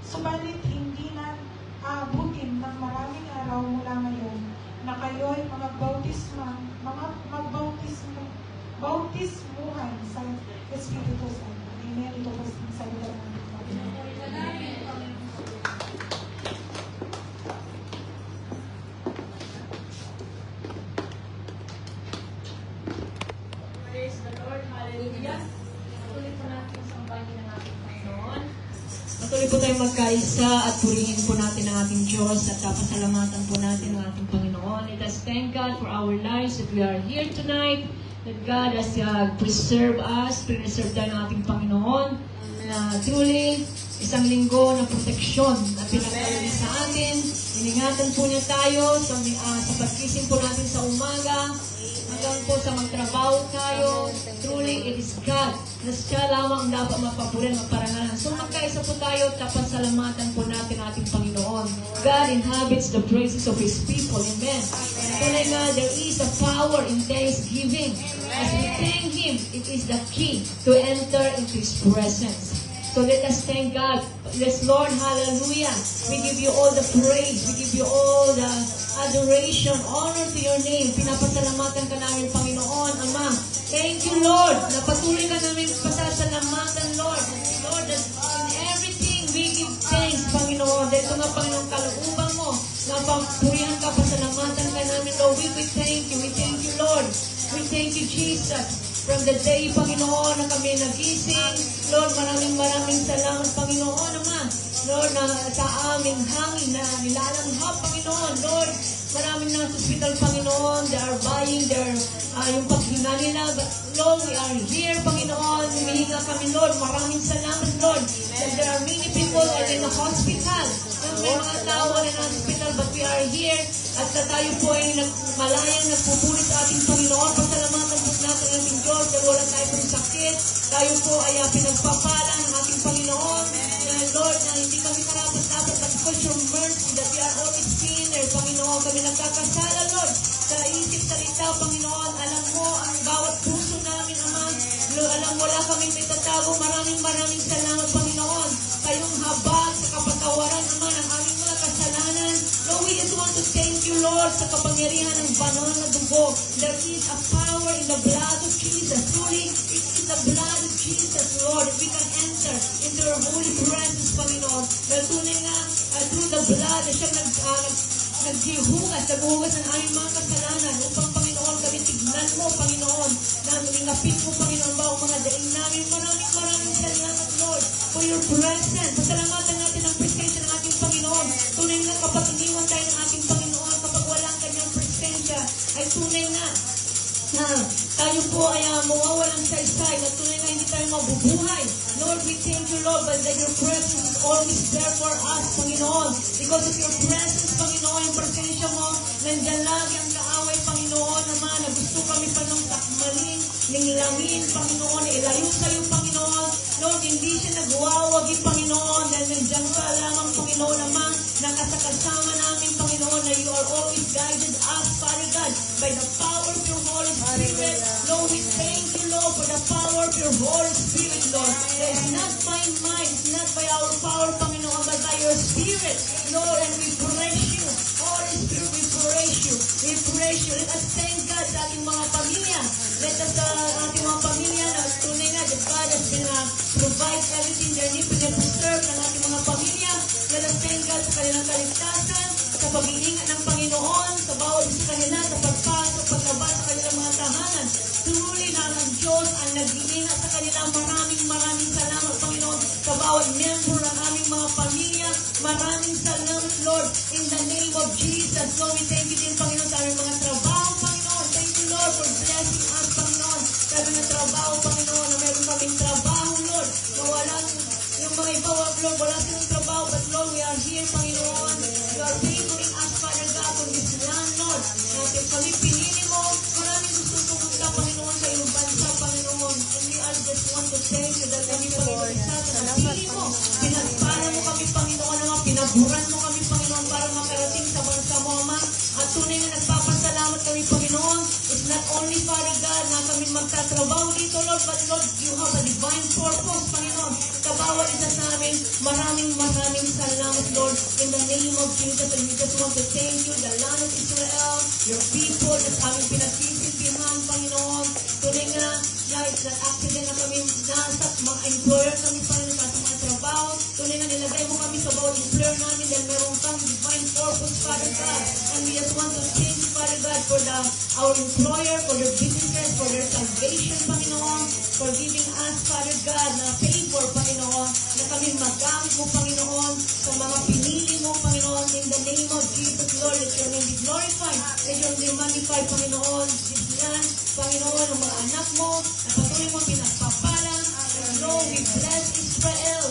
subalit hindi na aabutin ng maraming araw mula ngayon na kayo'y bautismuhan sa Espiritu Santo. Amen. Ito po sa salita ng Panginoon. Praise the Lord. Hallelujah. Patuloy po natin ang sambahin ng ating Panginoon. Patuloy po tayong magkaisa at purihin po natin ang ating Diyos at pasalamatan po natin ang ating Panginoon. Let us thank God for our lives that we are here tonight, that God has preserved us, preserve tayo ng ating Panginoon, na truly isang linggo ng proteksyon na pinagkalala sa atin. Iningatan po niya tayo sa pagkising po natin sa umaga, hanggang po sa magtrabaho tayo. Truly, it is God na siya lamang dapat mapapuri, maparangalan. So magkaisa po tayo, tapasalamatan po natin ating Panginoon. God inhabits the praises of His people. Amen. Tunay nga, there is a power in thanksgiving. As we thank Him, it is the key to enter into His presence. So let us thank God. Yes, Lord, hallelujah. We give you all the praise. We give you all the adoration, honor to your name. Pinapasalamatan ka namin, Panginoon, Ama. Thank you, Lord. Napatuloy ka namin pasasalamatan, Lord. Lord, that in everything we give thanks, Panginoon. Dito nga, Panginoon, kalooban mo. Napapurihan ka, pasalamatan ka namin, Lord. We thank you. We thank you, Lord. We thank you, Jesus. From the day, Panginoon, na kami nagising, Lord, maraming salamat, Panginoon, Ama. Lord, na sa aming hangin na nilalanghap, Panginoon. Lord, maraming nasa hospital, Panginoon. They are buying their, yung paghinga nila. But, Lord, we are here, Panginoon. Humihinga kami, Lord. Maraming salamat, Lord. That there are many people that are in the hospital. May mga tao na nasa hospital, but we are here. At tayo po ay malayang nagpupuri sa ating Panginoon. Pasalamatan po natin ang ating Diyos. Dahil wala tayo pong sakit. Tayo po ay pinagpapala ng ating Panginoon. Lord, na hindi kami karapat-dapat, but because your mercy that we are always sinners, Panginoon, kami nagkakasala, Lord. Sa isip, salita, Panginoon, alam mo ang bawat puso namin, Ama. Lord, alam mo, wala kaming may tatago. Maraming salamat, Panginoon. Kayong habag sa kapatawaran, Ama, ng aming mga kasalanan. Lord, we just want to thank you, Lord, sa kapangyarihan ng banal na dugo. There is a power in the blood of Jesus. Truly, it is the blood of Jesus, Lord, that we can enter into your holy presence, Panginoon. Dahil tunay nga, through the blood, na siya naghuhugas ng aming mga kasalanan upang, Panginoon, kami tignan mo, Panginoon, na nilingapin mo, Panginoon, ba ang mga daing namin. Maraming salamat, Lord, for your presence. Pasalamatan natin ang presensya ng ating Panginoon. Tunay nga, kapag iniwan tayo ng ating Panginoon, kapag wala ang kanyang presensya, ay tunay nga, na tayo po ay mawawalan sa isay, na tunay na hindi tayo mabubuhay. Lord, we thank you, Lord, but that your presence is always there for us, Panginoon. Because of your presence, Panginoon, yung presensya mo, nandyan lagi ang kaaway, Panginoon, naman, na gusto kami pa nung takmalin, ningilangin, Panginoon, ilayo sa'yo, Panginoon. Lord, hindi siya nagwawagi, Panginoon, dahil nandyan ka lamang, Panginoon, naman, nakasakasama namin, Panginoon, na you are always guided us, Father God, by the power of your Holy Spirit. Lord, we thank you, Lord, for the power of your Holy Spirit, Lord. That is not by might, it's not by our power, Panginoon, but by your Spirit, Lord, and we praise you. Holy Spirit, we praise you. We praise you. Let us thank God sa ating mga pamilya. Let us ating mga pamilya na tunay na that God has been provide everything they need to preserve ng ating mga pamilya. Let us thank God sa kanilang kaligtasan, sa pag-iingat ng Panginoon, sa bawat isa kanila, sa pagpasok, paglabas sa kanilang mga tahanan. Truly na ang Diyos ang nag-iingat sa kanila. Maraming salamat, Panginoon, sa bawat member ng aming mga pamilya. Maraming salamat, Lord, in the name of Jesus. Lord, we thank you din, Panginoon, sa aming mga trabaho, Panginoon. Thank you, Lord, for blessing us, Panginoon. Sa aming mga trabaho, Panginoon, na meron kaming trabaho, Lord, na wala yung mga iba, Lord, wala silang trabaho, Lord, we are here, Panginoon. You are favoring us, Father God, on this land, Lord. Natin kami pinili mo. Maraming gusto pumunta, Panginoon, sa iyong bansa, Panginoon. And we are just want to thank you that kami, Panginoon, isa sa napili mo. Pinagpala mo kami, Panginoon, Ama. Pinaguran mo kami, Panginoon, para makarating sa bansa mo, Ama. At tunay na nagpapasalamat kami, Panginoon. It's not only, Father God, na kami magtatrabaho dito, Lord, but Lord, you have a divine purpose, Panginoon. Sa bawat isa sa amin, maraming salamat, Lord, in the name of Jesus. And we just want to thank you, the land of Israel, your people, at aming pinagsisilbihan, Panginoon. Tunay nga, guys, that accident na kami nasa mga employer kami, Panginoon, sa mga trabaho. Tunay nga, nilagay mo kami sa bawat employer namin dahil meron kang divine purpose, Father God. And we just want to thank you, Father God, for our employer, for their businesses, for their salvation, Panginoon, for giving us, Father God, na favor, Panginoon, na kami magamit mo, Panginoon, sa mga pinili mo, Panginoon, in the name of Jesus, Lord, let your name be glorified, let your name magnified, Panginoon, this land, Panginoon, ang mga anak mo, na patuloy mo pinagpapala, and Lord, we bless Israel,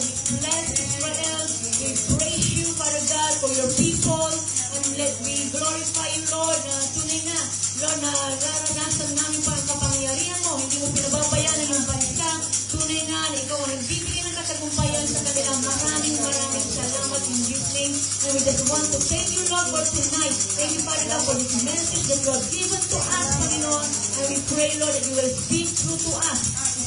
we praise you, Father God, for your people, and let we glorify you, Lord, na tunay nga, Lord, na naranasan namin pa ang kapangyarihan mo, hindi mo pinababayaan yung bansa, tunay nga na ikaw ang nagbibigay ng katagumpayan sa kanila. Maraming salamat in Jesus' name. And we just want to thank you, Lord, for tonight. Thank you, Father God, for this message that you have given to us, Panginoon. And we pray, Lord, that you will speak through to us.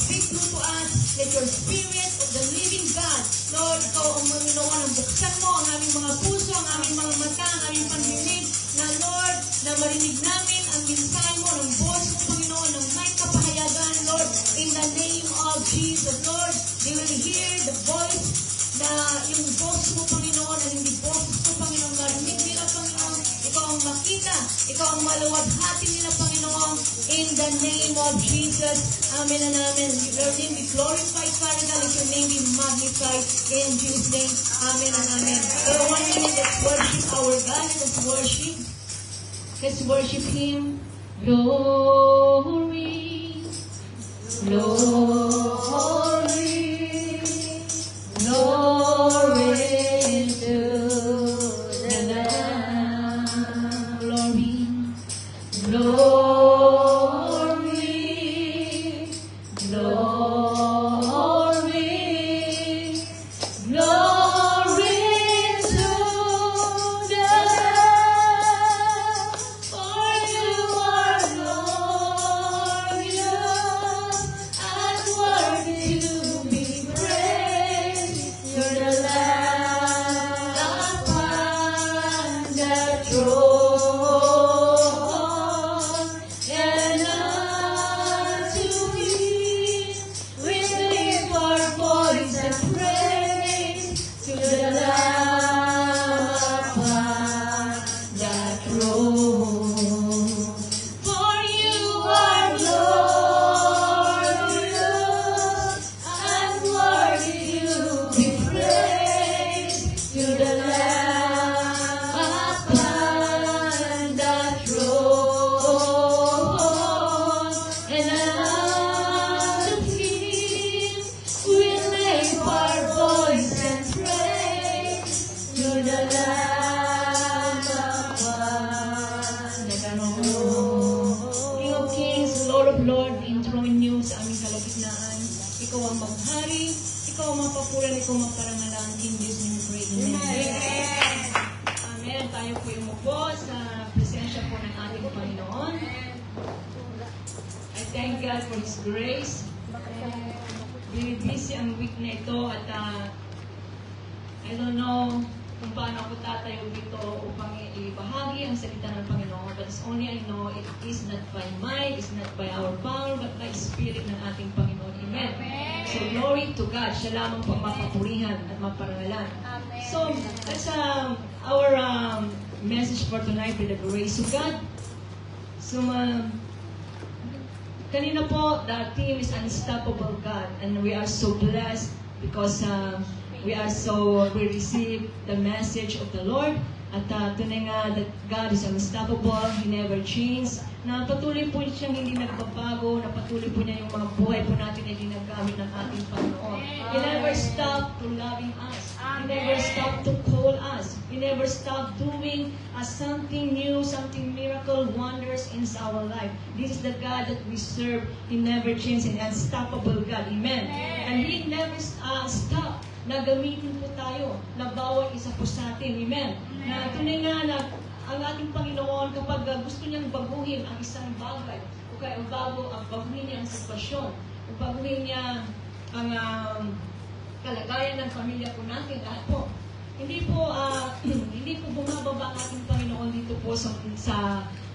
Speak through to us. Let your spirit of the living God, Lord, ikaw ang Panginoon, ang buksan mo ang aming mga puso, ang aming mga mata, ang aming pandinig, na Lord, na marinig namin ang mensahe mo, ng voice mo, Panginoon, ng may kapahayagan, Lord, in the name of Jesus, Lord, they will hear the voice, na yung voice mo, Panginoon, at hindi voice mo, Panginoon, marinig nila, Panginoon, ikaw ang makita, ikaw ang maluwaghati nila, Panginoon, in the name of Jesus. Amen and amen. Your name be glorified, Father God, let your name be magnified, in Jesus' name. Amen and amen. For 1 minute, let's worship our God, let's worship Him. Glory, glory, glory to the Lamb. Glory, glory, glory, glory to the Lamb. For you are glorious and worthy to be praised. You're the Lamb upon the throne, and unto Thee we lift our voice and praise to the Lamb upon the throne. For you are glorious and worthy to be praised, to the Lamb upon the throne, and unto Him we lift our voice and praise, to the Lamb upon the throne. King of Kings, Lord of Lords, enthroned you sa aming kalagitnaan. Ikaw ang maghari, ikaw ang mapapuran, ikaw ang maparangalan. In Jesus' name we pray. Amen. Amen. Tayo po umupo sa presensya po ng ating Panginoon. I thank God for His grace. Very busy ang week na ito at I don't know kung paano ako tatayo dito upang ibahagi ang salita ng Panginoon. But it's only I know it is not by might, it's not by our power, but by Spirit ng ating Panginoon. Amen. So glory to God. Siya lamang po ang mapapurihan at maparangalan. So that's our message for tonight with the grace of God. So kanina po, the theme is Unstoppable God, and we are so blessed because we receive the message of the Lord. At tunay nga that God is unstoppable, He never changes. Na patuloy po siyang hindi nagbabago, na patuloy po niya yung mga buhay po natin na ginagamit ng ating Panginoon. He never stopped to loving us. He never stopped to call He never stopped doing something new, something miracle, wonders in our life. This is the God that we serve. He never changes, an unstoppable God. Amen. And He never stop na gamitin po tayo na bawat isa po sa atin. Amen. Na tunay nga na ang ating Panginoon kapag gusto niyang baguhin ang isang bagay, o kaya baguhin niya ang sitwasyon, o baguhin niya ang kalagayan ng pamilya po natin, lahat po. Hindi po bumababa ang ating Panginoon dito po sa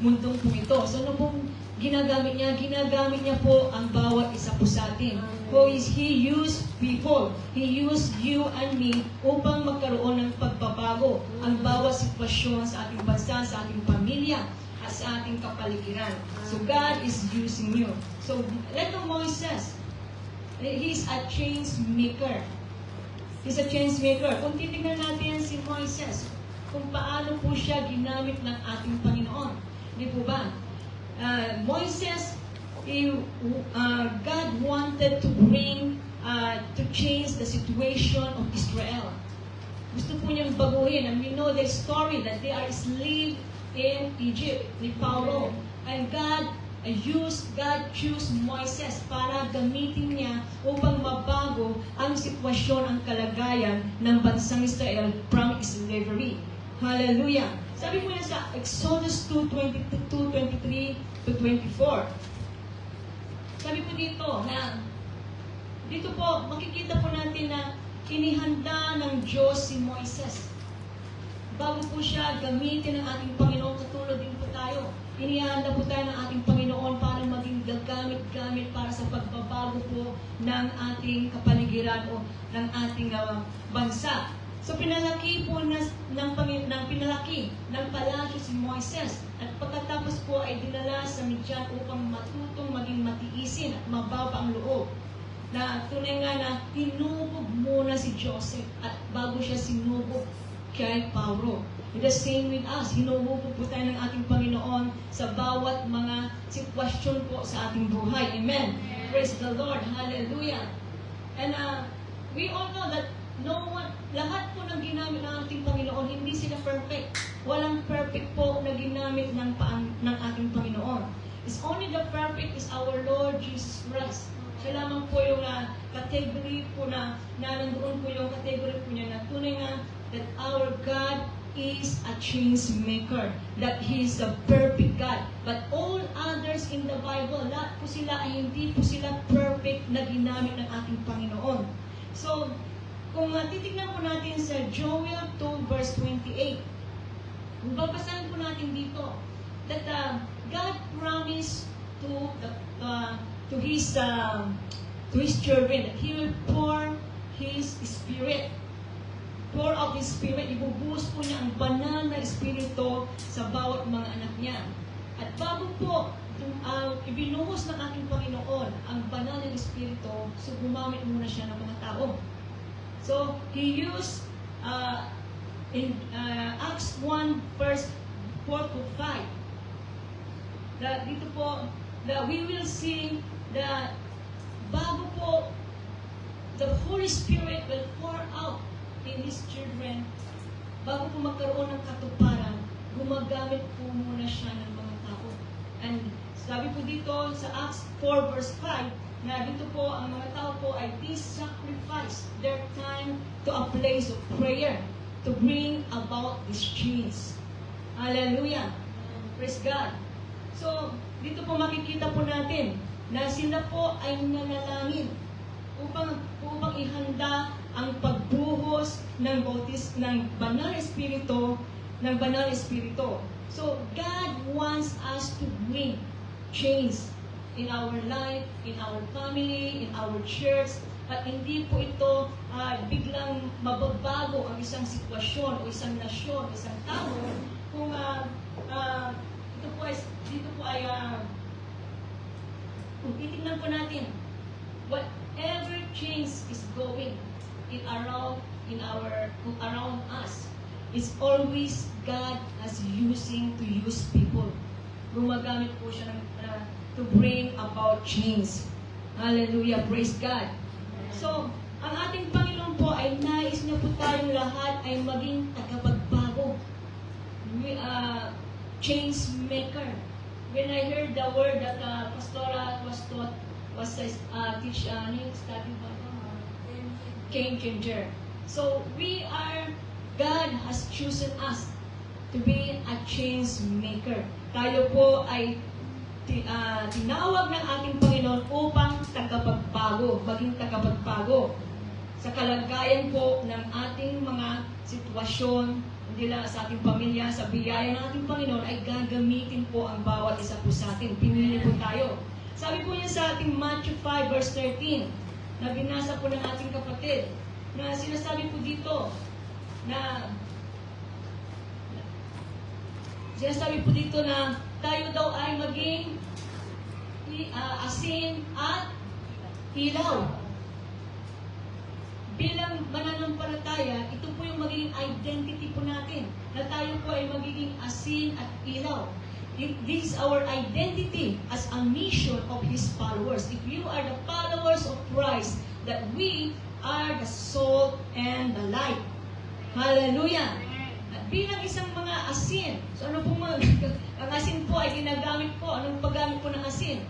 mundong po ito. So ano pong ginagamit niya? Ginagamit niya po ang bawat isa po sa atin. He used people. He used you and me upang magkaroon ng pagbabago ang bawat sitwasyon sa ating bansa, sa ating pamilya, at sa ating kapaligiran. So God is using you. So like Moises, he's a change maker. He's a change maker. Kung titignan natin si Moises, kung paano po siya ginamit ng ating Panginoon. Di po ba? Moises, God wanted to to change the situation of Israel. Gusto po niyang baguhin. And we know the story that they are enslaved in Egypt, ni Pharaoh. And God chose Moises para gamitin niya upang mabago ang sitwasyon, ang kalagayan ng bansang Israel from slavery. Hallelujah! Sabi po niya sa Exodus 2:23 to 24. Sabi po dito po, makikita po natin na inihanda ng Diyos si Moises. Bago po siya gamitin ng ating Panginoon, katulad din po tayo. Inihanda po tayo ng ating Panginoon para maging gagamit-gamit para sa pagbabago po ng ating kapaligiran o ng ating bansa. So pinalaki po pinalaki ng palagi si Moises, at pagkatapos po ay dinala sa Midian upang matutong maging matiisin at mababa ang loob. Na tunay nga na hinubog muna si Joseph at bago siya sinubog kay Pharaoh. The same with us. Hinubog po tayo ng ating Panginoon sa bawat mga sitwasyon po sa ating buhay. Amen. Praise the Lord. Hallelujah. And we all know that lahat po ng ginamit ng ating Panginoon, hindi sila perfect. Walang perfect po na ginamit ng ating Panginoon. It's only the perfect is our Lord Jesus Christ. Siya lamang po yung category po na nandoon po yung category po niya na tunay nga that our God is a change maker, that He is a perfect God. But all others in the Bible, lahat po sila ay hindi po sila perfect na ginamit ng ating Panginoon. So, kung titignan po natin sa Joel 2 verse 28, babasahin po natin dito that God promised to His children that He will pour His Spirit. Pour out His Spirit, ibubuhos po niya ang banal na Espiritu sa bawat mga anak niya. At bago po ibinuhos ng ating Panginoon ang banal na Espiritu, so gumamit muna siya ng mga tao. So, He used in Acts 1 verse 4 to 5. Dito po, we will see that bago po, the Holy Spirit will pour out in His children. Bago po magkaroon ng katuparan, gumagamit po muna siya ng mga tao. And sabi po dito sa Acts 4 verse 5, na dito po ang mga tao po ay sacrifice their time to a place of prayer to bring about these change. Hallelujah! Praise God! So, dito po makikita po natin na sila po ay nanalangin upang ihanda ang pagbuhos ng banal na Espiritu. So, God wants us to bring change in our life, in our family, in our church, at hindi po ito biglang mababago ang isang sitwasyon o isang nasyon, o isang tao kung dito po ay kung titignan po natin whatever change is going around us is always God as using to use people. Gumagamit po siya to bring about change. Hallelujah. Praise God. So, ang ating Panginoon po ay nais niya po tayong lahat ay maging tagapagbago. change maker. When I heard the word that Pastora was taught, study game changer. So God has chosen us to be a change maker. Tayo po ay tinawag ng ating Panginoon upang maging tagapagbago sa kalagayan po ng ating mga sitwasyon, hindi lang sa ating pamilya, sa biyaya ng ating Panginoon ay gagamitin po ang bawat isa po sa atin. Pinili po tayo. Sabi po niya sa ating Matthew 5 verse 13 na binasa po ng ating kapatid na sinasabi po dito na tayo daw ay maging asin at ilaw. Bilang mananampalataya, ito po yung magiging identity po natin, na tayo po ay magiging asin at ilaw. This is our identity as a mission of His followers. If you are the followers of Christ, that we are the salt and the light. Hallelujah! At bilang isang mga asin, so ano po ang asin po ay ginagamit po, anong paggamit po ng asin?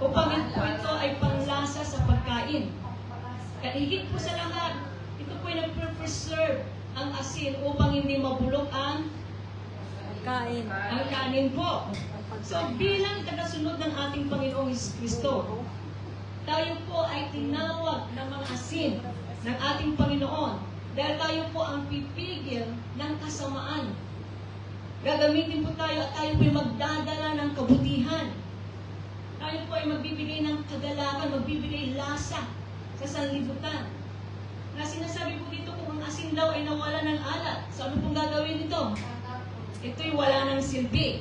Upang po ito ay panglasa sa pagkain. Kaya higit po sa lahat, ito po ay nagpreserve ang asin upang hindi mabulok ang kanin po. So bilang tagasunod ng ating Panginoong Kristo, tayo po ay tinawag ng mga asin ng ating Panginoon dahil tayo po ang pipigil ng kasamaan. Gagamitin po tayo at tayo po ay magdadala ng kabutihan. Tayo po ay magbibigay ng kagalakan, magbibigay lasa sa sanlibutan. Na sinasabi po dito kung ang asin daw ay nawala ng alat. So ano pong gagawin nito? Ito'y wala ng silbi.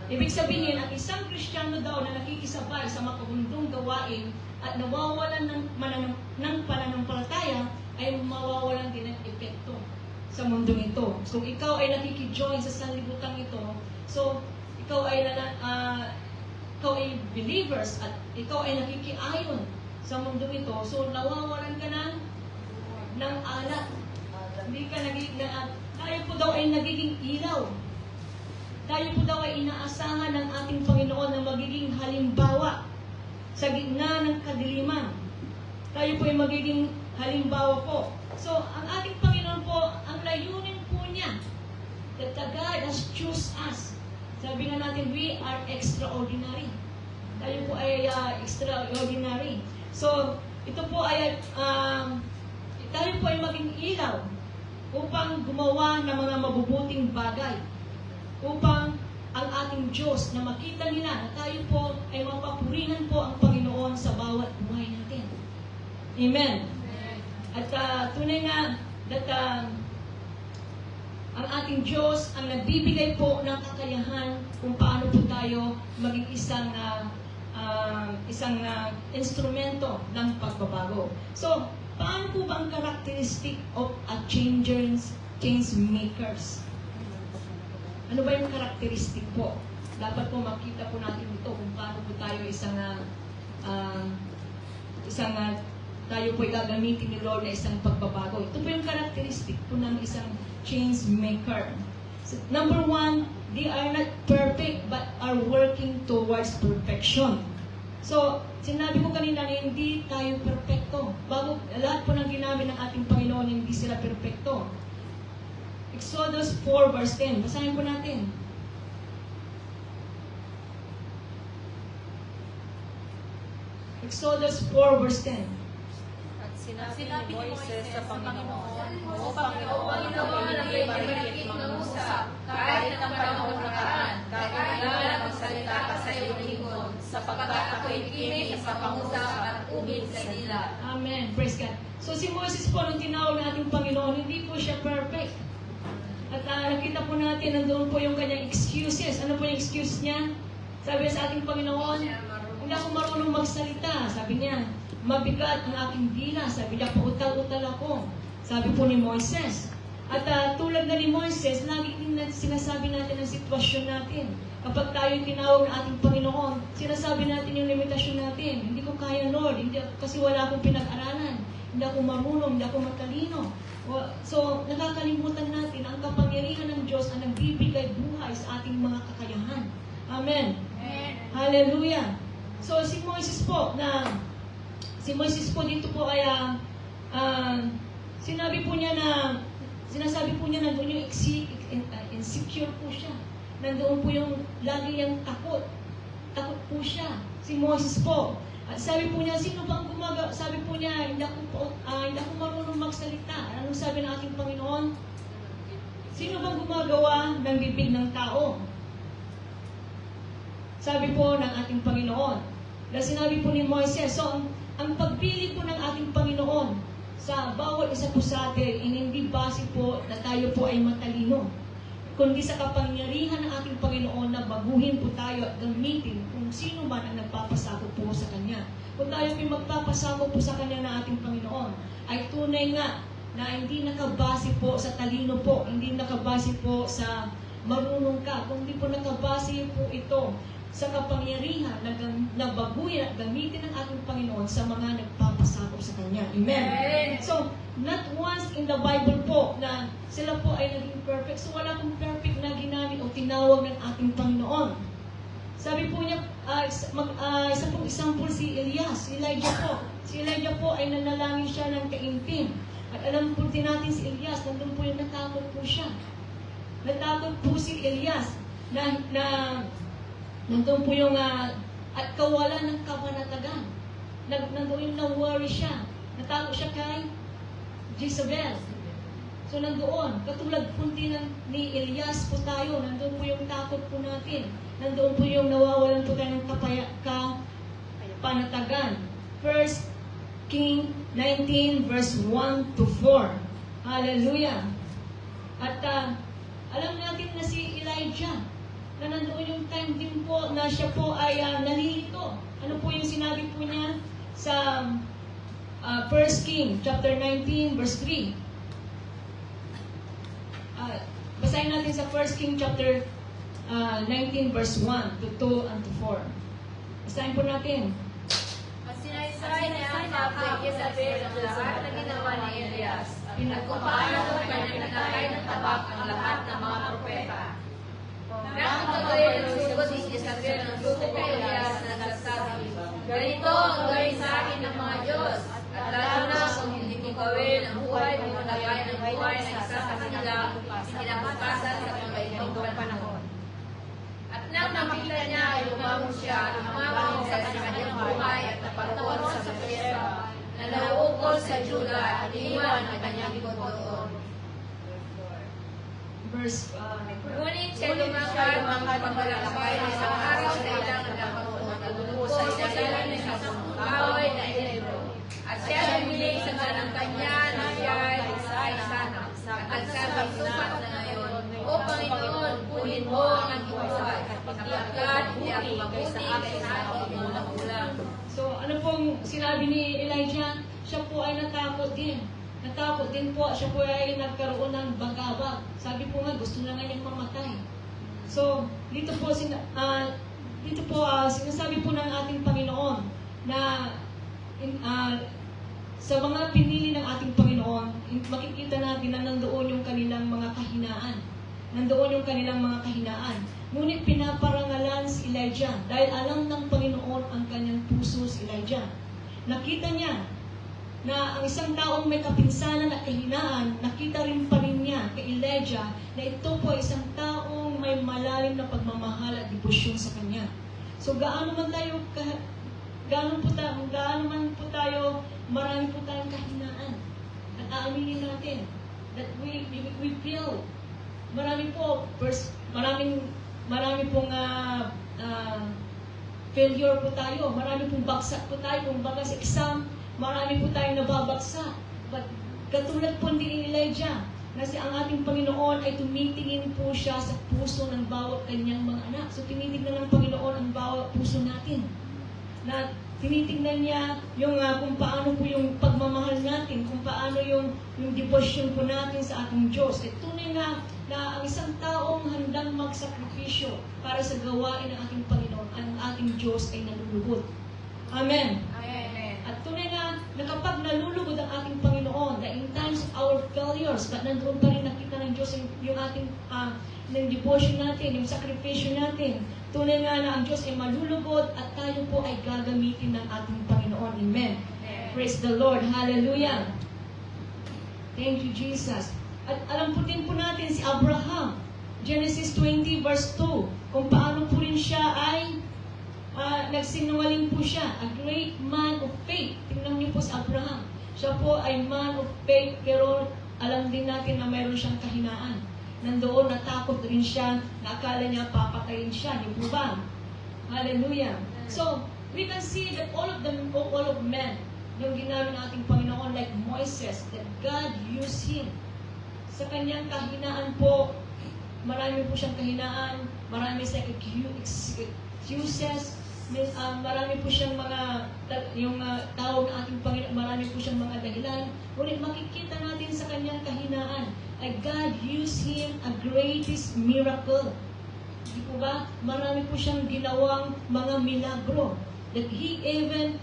Ibig sabihin, ang isang Kristiyano daw na nakikisabay sa makabundong gawain at nawawalan ng pananampalataya ay mawawalan din ng epekto sa mundong ito. So ikaw ay nakikijoin sa sanlibutan ito. So ikaw ay believers at ikaw ay nakikiayon sa mundong ito. So nawawalan ka ng alat. Hindi ka tayo po daw ay nagiging ilaw. Tayo po daw ay inaasahan ng ating Panginoon na magiging halimbawa sa gitna ng kadiliman. Tayo po ay magiging halimbawa po. So, ang ating Panginoon po, ang layunin po niya, that God has choose us. Sabi nga natin, we are extraordinary. Tayo po ay extraordinary. So, ito po ay, tayo po ay maging ilaw upang gumawa ng mga mabubuting bagay. Upang ang ating Diyos na makita nila na tayo po ay mapapurihan po ang Panginoon sa bawat buhay natin. Amen. At tunay nga that ang ating Diyos ang nagbibigay po ng kakayahan kung paano po tayo maging isang instrumento ng pagbabago. So, paano po ba ang characteristic of a change makers? Ano ba yung characteristic po? Dapat po makita po natin ito kung paano po tayo tayo po gagamitin ni Lord na isang pagbabago. Ito po yung characteristic po ng isang change maker. So, number 1, they are not perfect but are working towards perfection. So, sinabi ko kanina na hindi tayo perfecto. Bago lahat po ng ginamit ng ating Panginoon, hindi sila perfecto. Exodus 4 verse 10. Basahin po natin. Exodus 4 verse 10. At sinabi ni Moises sa Panginoon, O Panginoon, hindi marikit mangusap, kahit ang panahon nakaraan, kahit na magsalita ka sa iyong lingkod, sapagkat ako'y kimi sa pangusap at umid sa dila. Amen. Praise God. So si Moses po, nung tinawag ng ating Panginoon, hindi po siya perfect. At nakita po natin, nandoon po yung kanyang excuses. Ano po yung excuse niya? Sabi sa ating Panginoon, hindi ako marunong magsalita. Sabi niya, mabigat ang aking dila. Sabi niya, pautal-utal ako. Sabi po ni Moises. At tulad na ni Moises, lagi din sinasabi natin ang sitwasyon natin. Kapag tayo tinawag ng ating Panginoon, sinasabi natin yung limitasyon natin. Hindi ko kaya, Lord. Kasi wala akong pinag-aralan. hindi ako marunong, hindi ako matalino. So, nakakalimutan natin ang kapangyarihan ng Diyos ang nagbibigay buhay sa ating mga kakayahan. Amen. Hallelujah. So, si Moises po dito po ay sinasabi po niya na nandoon yung insecure po siya. Nandoon po yung lagi yung takot. Takot po siya. Si Moses po. At sabi po niya, sabi po niya, hindi ako marunong magsalita. Anong sabi ng ating Panginoon? Sino bang gumagawa ng bibig ng tao? Sabi po ng ating Panginoon. Dahil sinabi po ni Moises, so ang pagpili po ng ating Panginoon sa bawat isa po sa atin, hindi base po na tayo po ay matalino, kundi sa kapangyarihan ng ating Panginoon na baguhin po tayo at gamitin kung sino man ang nagpapasakop po sa Kanya. Kung tayo po magpapasakop po sa Kanya ng ating Panginoon, ay tunay nga na hindi nakabase po sa talino po, hindi nakabase po sa marunong ka, kundi po nakabase po ito sa kapangyarihan na baguhin at gamitin ng ating Panginoon sa mga nagpapasakop sa Kanya. Amen. So, not once in the Bible po na sila po ay naging perfect. So, wala pong perfect na ginamit o tinawag ng ating Panginoon. Sabi po niya, isa pong example si Elias, si Elijah po. Si Elijah po ay nanalangin siya ng kaimtim. At alam po din natin si Elias, nandun po yung natakot po siya. Natakot po si Elias na nandun po yung at kawalan ng kapanatagan. Nandun yung na-worry siya. Natakot siya kay Jezebel. So nandoon, katulad po din ni Elias po tayo, nandoon po yung takot po natin. Nandoon po yung nawawalan po tayo ng kapanatagan. 1 King 19 verse 1 to 4. Hallelujah. At alam natin na si Elijah, na nandoon yung time din po na siya po ay nalilito. Ano po yung sinabi po niya sa 1 King chapter 19 verse 3. Basahin natin sa 1 King chapter 19 verse 1 to 2 and to 4. Basahin po natin. Sinaysay niya ang kapag Jezebel ang lahat na ginawa ni Elias. Kung paano kanya pinagkakay ng tabak ang lahat ng mga propeta. Nang gagawin ang sugod ni Jezebel ang luto kay Elias na nagsasabi, ganito ang gawin sa akin ng mga Diyos, at lalo na kung hindi ko gawin ang buhay mo malagay ng buhay na isa sa kanila, kinabukasan sa pagkaibang panahon. At nang nakita niya ay lumangon siya, lumangon sa kanyang buhay at naparoon sa Beersheba, na nauukol sa Juda at iwan ang kanyang likodoon. Verse Ngunit siya lumangkad mga malalakay na isang araw sa ilang nagkakaroon at lumubo sa ilalim ng isang kahoy na Hebro. At siya lumiling sa ganang kanya na siya ay isa-isa na. At nagsabi sumat na ngayon, O Panginoon, kunin mo ang buhay at paglaklad, hindi ako mabuti sa aking ulang-ulang. So, ano pong sinabi ni Elijah? Siya po ay natakot din. Natakot din po. Siya po ay nagkaroon ng bagabag. Sabi po nga, gusto na nga niyang mamatay. So, dito po sinasabi po ng ating Panginoon na sa mga pinili ng ating Panginoon, makikita natin na nandoon yung kanilang mga kahinaan. Nandoon yung kanilang mga kahinaan. Ngunit pinaparangalan si Elijah dahil alam ng Panginoon ang kanyang puso si Elijah. Nakita niya na ang isang taong may kapinsanan at kahinaan, nakita rin pa rin niya kay Elijah na ito po ay isang taong may malalim na pagmamahal at debosyon sa kanya. So gaano man po tayo, marami po tayong kahinaan. At aaminin natin that we feel, marami pong failure po tayo, marami pong bagsak po tayo, kung baga sa exam, marami po tayong nababagsak. But katulad po ni Elijah, na ang ating Panginoon ay tumitingin po siya sa puso ng bawat kanyang mga anak. So tinitignan ng Panginoon ang bawat puso natin. Na tinitingnan niya yung kung paano po yung pagmamahal natin, kung paano yung devotion po natin sa ating Diyos. At tunay na ang isang taong handang magsakripisyo para sa gawain ng ating Panginoon, ang ating Diyos ay nalulubot. Amen. Amen. At Tunay na kapag nalulugod ang ating Panginoon, na in times of our failures, but nandoon pa rin nakita ng Diyos yung ating ng devotion natin, yung sakripisyo natin. Tunay nga na ang Diyos ay malulugod at tayo po ay gagamitin ng ating Panginoon. Amen. Praise the Lord. Hallelujah. Thank you, Jesus. At alam po din po natin si Abraham. Genesis 20 verse 2. Kung paano po rin siya ay nagsinungaling po siya. A great man of faith. Tingnan niyo po si Abraham. Siya po ay man of faith, pero alam din natin na mayroon siyang kahinaan. Nandoon, natakot rin siya, na akala niya papatayin siya. Di po ba? Hallelujah. So, we can see that all of men, yung ginamit ng ating Panginoon, like Moises, that God used him. Sa kanyang kahinaan po, marami po siyang kahinaan, marami siyang excuses, marami po siyang mga, tao ng ating Panginoon, marami po siyang mga dahilan. Ngunit makikita natin sa kanyang kahinaan, ay God used him a greatest miracle. Di po ba? Marami po siyang ginawang mga milagro. That he even,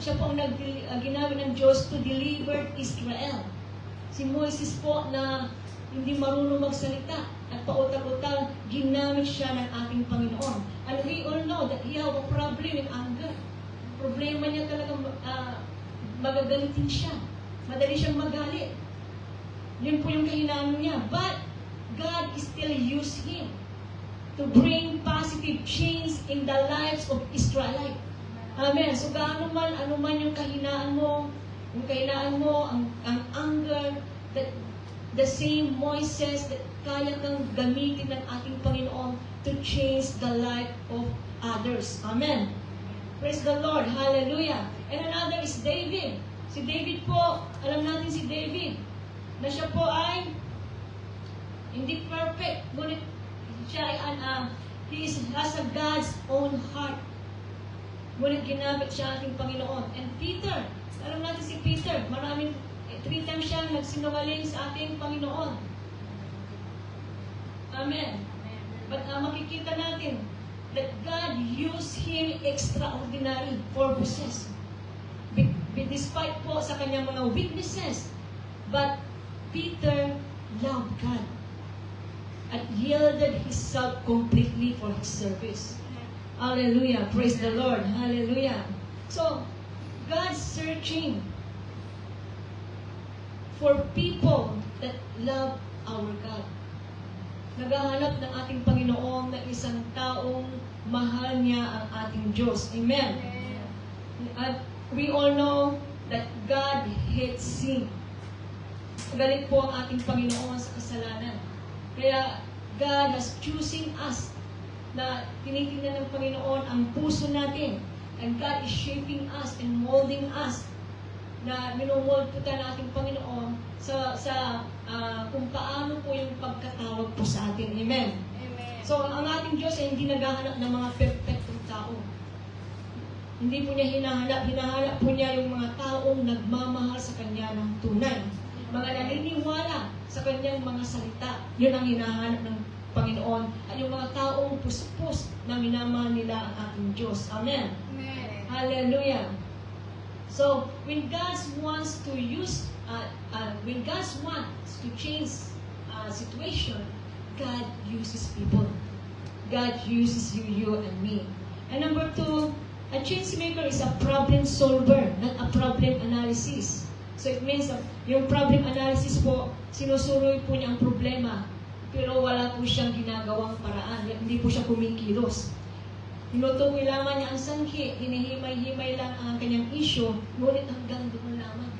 siya po ang ginamit ng Diyos to deliver Israel. Si Moises po na hindi marunong magsalita at pautal-utal, ginamit siya ng ating Panginoon. And we all know that he have a problem in anger. Problema niya talaga, magagalitin siya. Madali siyang magalit. Yun po yung kahinaan niya. But God still used him to bring positive change in the lives of Israelites. Amen. So ano man yung kahinaan mo, ang anger, that the same Moises that kaya kang gamitin ng ating Panginoon to change the life of others. Amen. Praise the Lord. Hallelujah. And another is David. Si David po, alam natin si David, na siya po ay hindi perfect, ngunit siya ay has a God's own heart. Ngunit ginamit siya ating Panginoon. And Peter, alam natin si Peter, 3 times siya nagsinungaling sa ating Panginoon. Amen. But makikita natin that God used him extraordinary purposes. Despite po sa kanyang mga weaknesses, but Peter loved God and yielded himself completely for his service. Hallelujah. Praise the Lord. Hallelujah. So, God's searching for people that love our God. Naghahanap ng ating Panginoon na isang taong mahal niya ang ating Diyos. Amen. At we all know that God hates sin. Galit po ang ating Panginoon sa kasalanan. Kaya God has choosing us, na tinitingnan ng Panginoon ang puso natin. And God is shaping us and molding us, na minumold po tayo ng ating Panginoon sa kung paano po yung pagkatawag po sa atin. Amen. Amen. So, ang ating Diyos ay hindi naghahanap ng mga perfectong tao. Hindi po niya hinahanap po niya yung mga taong nagmamahal sa Kanya ng tunay. Mga naniniwala sa Kanyang mga salita. Yun ang hinahanap ng Panginoon. At yung mga taong puspos na minamahal nila ang ating Diyos. Amen. Amen. Hallelujah. So, when God wants to change a situation, God uses people. God uses you and me. And number 2, a change maker is a problem solver, not a problem analysis. So it means that yung problem analysis po, sinusuroy po niya ang problema, pero wala po siyang ginagawang paraan. Hindi po siya kumikilos. Tinutukoy lamang niya ang sanghi, hinihimay-himay lang ang kanyang issue, ngunit hanggang doon lamang.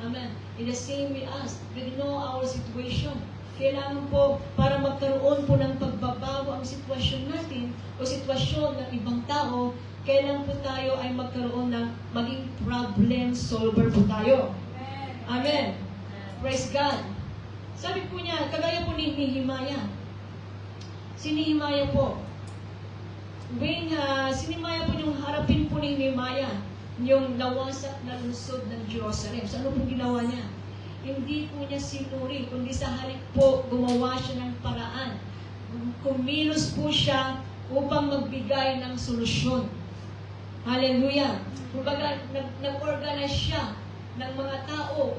Amen. In the same way as, we know our situation. Kailangan po, para magkaroon po ng pagbabago ang sitwasyon natin o sitwasyon ng ibang tao, kailangan po tayo ay magkaroon ng maging problem solver po tayo. Amen. Praise God. Sabi po niya, kagaya po ni Nehemiah. Si Nehemiah po, when sinimaya po yung harapin po ni Nehemiah, yung nawasak na lungsod ng Jerusalem. So ano pong ginawa niya? Hindi po niya sinuri, kundi sa halip po, gumawa siya ng paraan. Kumilos po siya upang magbigay ng solusyon. Hallelujah. Kumbaga, nag-organize siya ng mga tao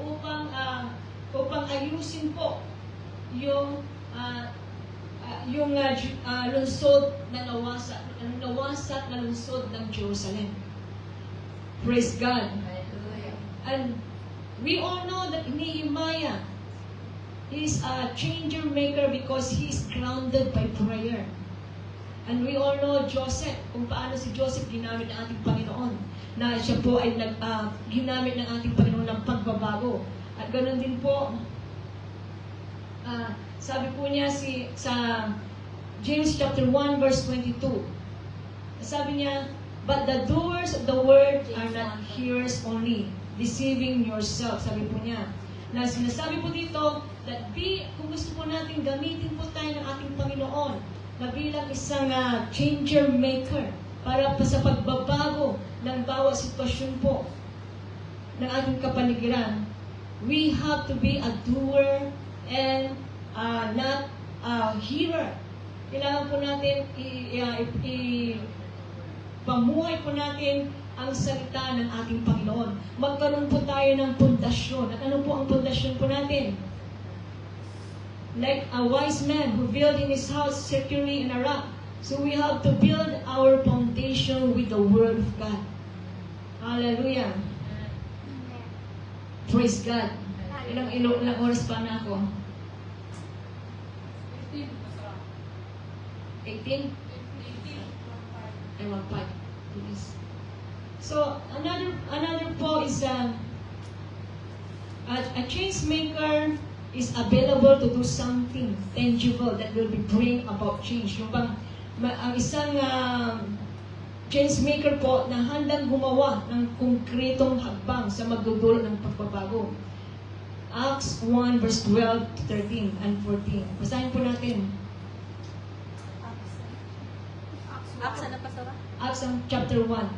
upang ayusin po yung lungsod na nawasak na lungsod ng Jerusalem. Praise God. And we all know that Nehemiah is a changer maker because he is grounded by prayer. And we all know Joseph, kung paano si Joseph ginamit ng ating Panginoon, na siya po ay ginamit ng ating Panginoon ng pagbabago. At ganoon din po, sabi po niya sa James chapter 1 verse 22, sabi niya, but the doers of the word are not hearers only, deceiving yourself. Sabi po niya, na sinasabi po dito, that kung gusto po natin gamitin po tayo ng ating Panginoon, na bilang isang changer maker para sa pagbabago ng bawat sitwasyon po ng ating kapaligiran, we have to be a doer and not a hearer. Kailangan po natin pamuhay po natin ang salita ng ating Panginoon. Magkaroon po tayo ng pundasyon. At ano po ang pundasyon po natin? Like a wise man who built in his house securely in a rock. So we have to build our foundation with the Word of God. Hallelujah. Praise God. Ilang oras pa na ako? 18? I want 5. Please. So another po is a change maker is available to do something tangible that will bring about change. Yung bang ang isang change maker po na handang gumawa ng konkretong hakbang sa magdudulot ng pagbabago. Acts 1 verse 12 to 13 and 14. Basahin po natin. Acts na pastora? Acts chapter 1, 12 to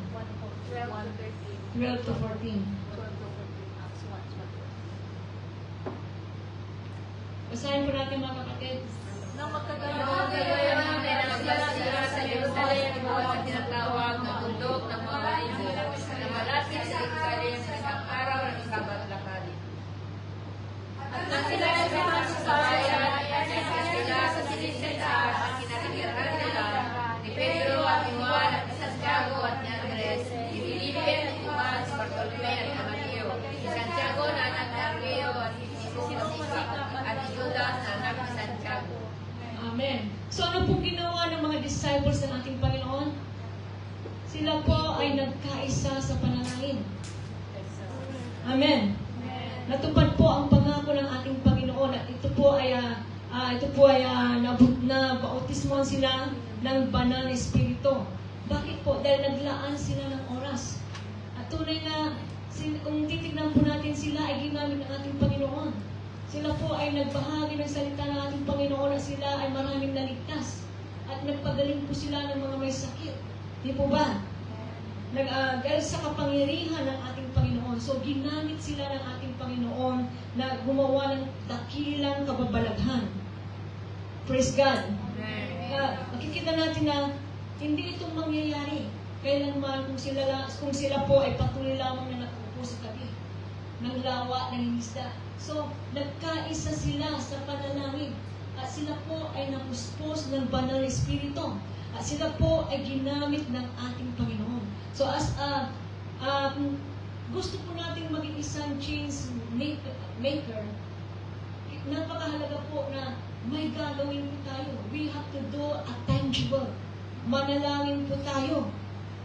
13. 12 to 14. 12 to 14. Acts 1. Basahin po natin mga kapatid. Nang magkagayon ng nagsasira sa Jerusalem, buwan ang tinatawag na bundok ng mga Olivo, na malapit sa Jerusalem sa isang araw ng Sabat lakari. At nang sila nagkaman sa bayan, sila sa sinisita at kinakikirhan nila ni Pedro at Juan at ni Santiago at ni Andres, ni Felipe at ni Juan, si Bartolome at ni Amadeo, si Santiago na anak ni Alfeo at ni Sisika at ni Judas na anak ni Santiago. Amen. So ano po ginawa ng mga disciples ng ating Panginoon? Sila po ay nagkaisa sa panalangin. Amen. Natupad po ang pangako ng ating Panginoon at ito po ay nabautismohan sila ng banal na espiritu. Bakit po? Dahil naglaan sila ng oras. At tunay na kung titignan po natin sila ay ginamit ng ating Panginoon. Sila po ay nagbahagi ng salita ng ating Panginoon at sila ay maraming naligtas. At nagpagaling po sila ng mga may sakit. Di po ba? Dahil sa kapangyarihan ng ating Panginoon. So, ginamit sila ng ating Panginoon na gumawa ng dakilang kababalaghan. Praise God. Makikita natin na hindi itong mangyayari kailanman kung sila po ay patuloy lamang na nakaupo sa tabi ng lawa, ng isda. So, nagkaisa sila sa panalangin. At sila po ay napuspos ng banal na espiritu. At sila po ay ginamit ng ating Panginoon. So, gusto po natin maging isang change maker, napakahalaga po na may gagawin po tayo. We have to do a tangible. Manalangin po tayo.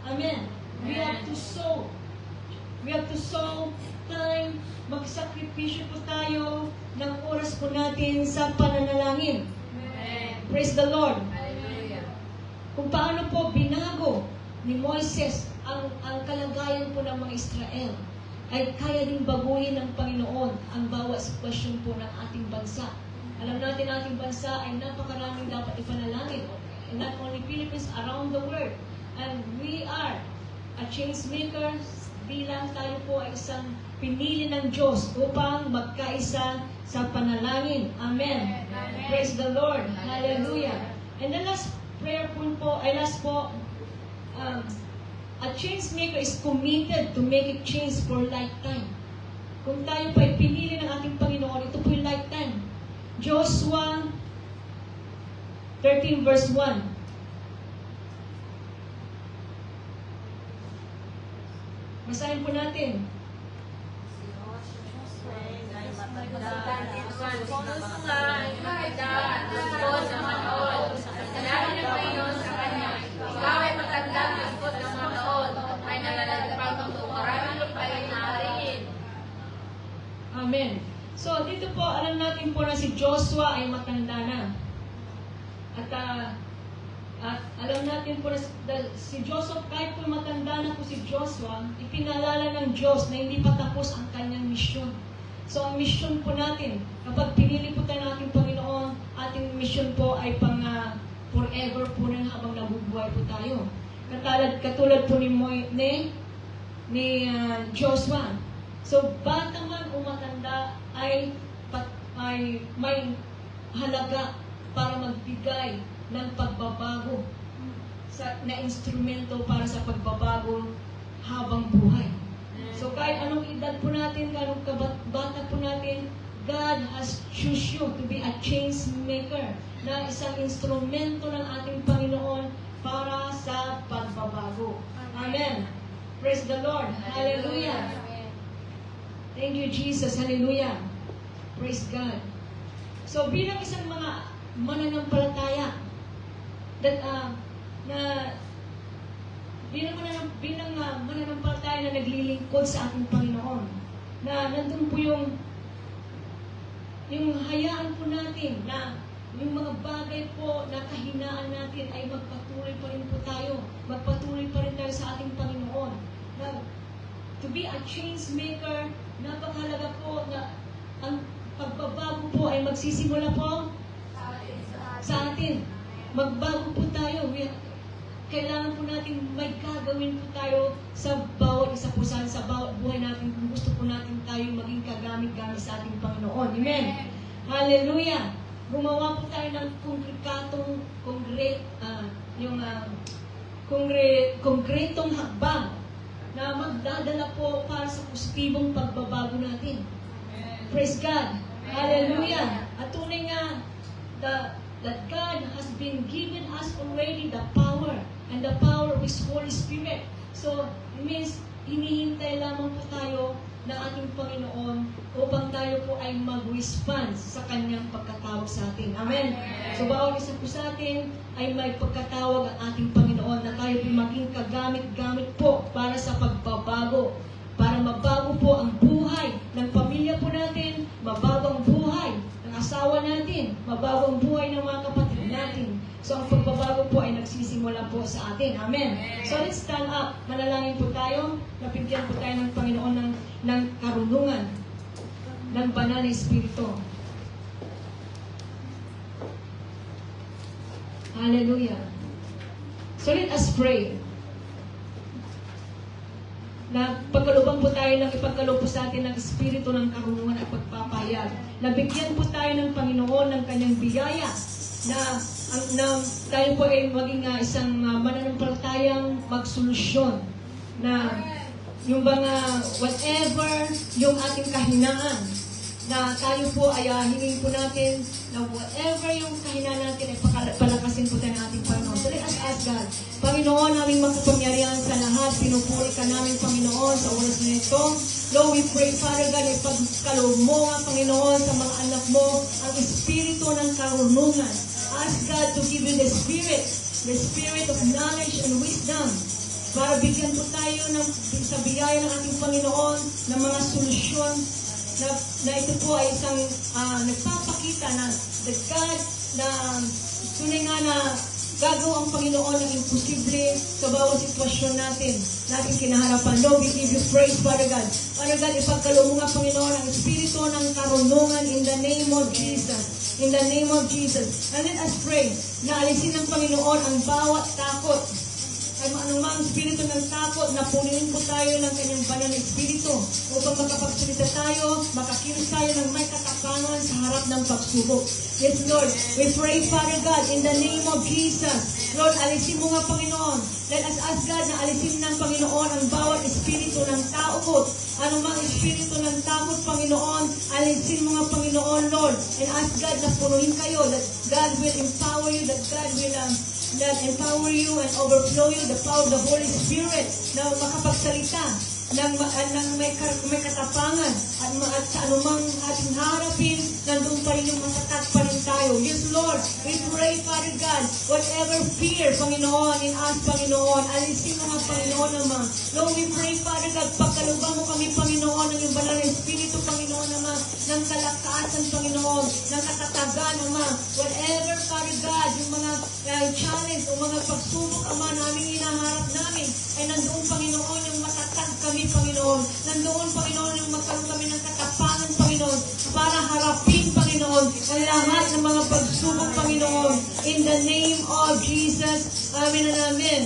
Amen. We have to sow. We have to sow time, magsakripisyo po tayo ng oras po natin sa pananalangin. Amen. Praise the Lord. Hallelujah. Kung paano po binago ni Moises ang kalagayan po ng mga Israel, ay kaya din baguhin ng Panginoon ang bawat sitwasyon po ng ating bansa. Alam natin ating bansa ay napakaraming dapat ipanalangin. And not only Philippines, around the world. And we are a change maker bilang tayo po ay isang pinili ng Diyos upang magkaisa sa panalangin. Amen. Amen. Praise the Lord. Hallelujah. And the last prayer po, A change maker is committed to make a change for lifetime. Kung tayo pa pinili ng ating Panginoon, ito po yung lifetime. Joshua 13 verse 1. Basahin po natin. Amen. So, dito po, alam natin po na si Joshua ay matanda na. At alam natin po na si Joshua, kahit po matanda na po si Joshua, ipinalala ng Diyos na hindi pa tapos ang kanyang misyon. So, ang misyon po natin, kapag pinili po tayo ng ating Panginoon, ating misyon po ay pang forever po na habang nabubuhay po tayo. Katulad po ni Joshua. So, bata man o matanda ay may halaga para magbigay ng pagbabago na instrumento para sa pagbabago habang buhay. So, kahit anong edad po natin, anong bata po natin, God has choose you to be a change maker na isang instrumento ng ating Panginoon para sa pagbabago. Amen. Praise the Lord. Hallelujah. Thank you, Jesus. Hallelujah. Praise God. So, bilang isang mga mananampalataya, bilang mananampalataya na naglilingkod sa ating Panginoon, na nandun po yung hayaan po natin na yung mga bagay po na kahinaan natin ay magpatuloy pa rin po tayo. Magpatuloy pa rin tayo sa ating Panginoon. Na, to be a change maker, napakahalaga po na ang pagbabago po ay magsisimula po sa atin. Magbago po tayo. Kailangan po natin may gagawin po tayo sa bawat isa po sa bawat buhay natin kung gusto po natin tayo maging kagamit-gamit sa ating Panginoon. Amen. Hallelujah. Gumawa po tayo ng konkretong hakbang na magdadala po para sa positibong pagbabago natin. Praise God. Hallelujah. At tunay nga that God has been given us already the power and the power of His Holy Spirit. So, it means hinihintay lamang po tayo ng ating Panginoon upang tayo po ay mag-response sa Kanyang pagkatawag sa atin. Amen? So, bawat isa po sa atin ay may pagkatawag ang ating Panginoon na tayo po maging kagamit-gamit po para sa pagbabago. Para mabago po ang buhay ng pamilya po natin, mabago ang buhay ng asawa natin, mabago ang buhay ng mga kapatid natin. So, ang pagbabago po ay nagsisimula po sa atin. Amen. So, let's stand up. Manalangin po tayo. Napigyan po tayo ng Panginoon ng karunungan ng banal na Espiritu. Hallelujah. So, let us pray. Na pagkalubang po tayo ng ipagkaloob po sa atin ng Espiritu ng karunungan at pagpapahayag. Nabigyan po tayo ng Panginoon ng Kanyang biyaya na tayo po ay maging isang mananampalatayang magsolusyon na yung mga whatever yung ating kahinaan na tayo po ay hingin po natin na whatever yung kahinaan natin ay palakasin po tayo ng ating Panginoon. So let us ask God, Panginoon, aming makapangyarihan sa lahat, pinupuri ka namin, Panginoon, sa oras na ito. Lord, we pray, Father God, ay pagkaloob mo nga, Panginoon, sa mga anak mo, ang espiritu ng karunungan. Ask God to give you the spirit of knowledge and wisdom, para bigyan po tayo sa biyaya ng ating Panginoon ng mga solusyon na ito po ay isang nagpapakita na the God na tunay nga na gagawa ang Panginoon ng imposible sa bawat sitwasyon natin kinaharapan. Lord, we give you praise, Father God. Father God, ipagkaloob mo nga, Panginoon, ang espiritu ng karunungan in the name of Jesus. In the name of Jesus. And let us pray na alisin ng Panginoon ang bawat takot. Ay anumang espiritu ng takot na punuin po tayo ng Kanyang banal na espiritu upang makapagsalita tayo, makakilos tayo ng may katapangan sa harap ng pagsubok. Yes, Lord. We pray, Father God, in the name of Jesus. Lord, alisin mo nga, Panginoon. Let us ask God na alisin ng Panginoon ang bawat espiritu ng takot. Anumang espiritu ng takot, Panginoon, alisin mo nga, Panginoon, Lord. And ask God na punuin kayo, that God will empower you, that God will that empower you and overflow you the power of the Holy Spirit na makapagsalita ng may katapangan at sa anumang ating harapin, nandun pa rin yung matatag pa rin tayo. Yes, Lord, we pray, Father God, whatever fear, Panginoon, in us, Panginoon, alisin mo nga, Panginoon, Ama. Lord, we pray, Father God, pagkalubang mo kami, Panginoon, ng yung banal na Espiritu, Panginoon, Ama, ng kalakasan, Panginoon, ng katatagan, Ama. Whatever, Father God, yung mga challenge o mga pagsubok, Ama, namin hinaharap namin, ay nandoon, Panginoon, yung matatag kami, Panginoon. Nandoon, Panginoon, yung magkaroon kami ng katapangan, Panginoon, para harapin, Panginoon, ang lahat ng mga pagsubok, Panginoon. In the name of Jesus, amen and amen.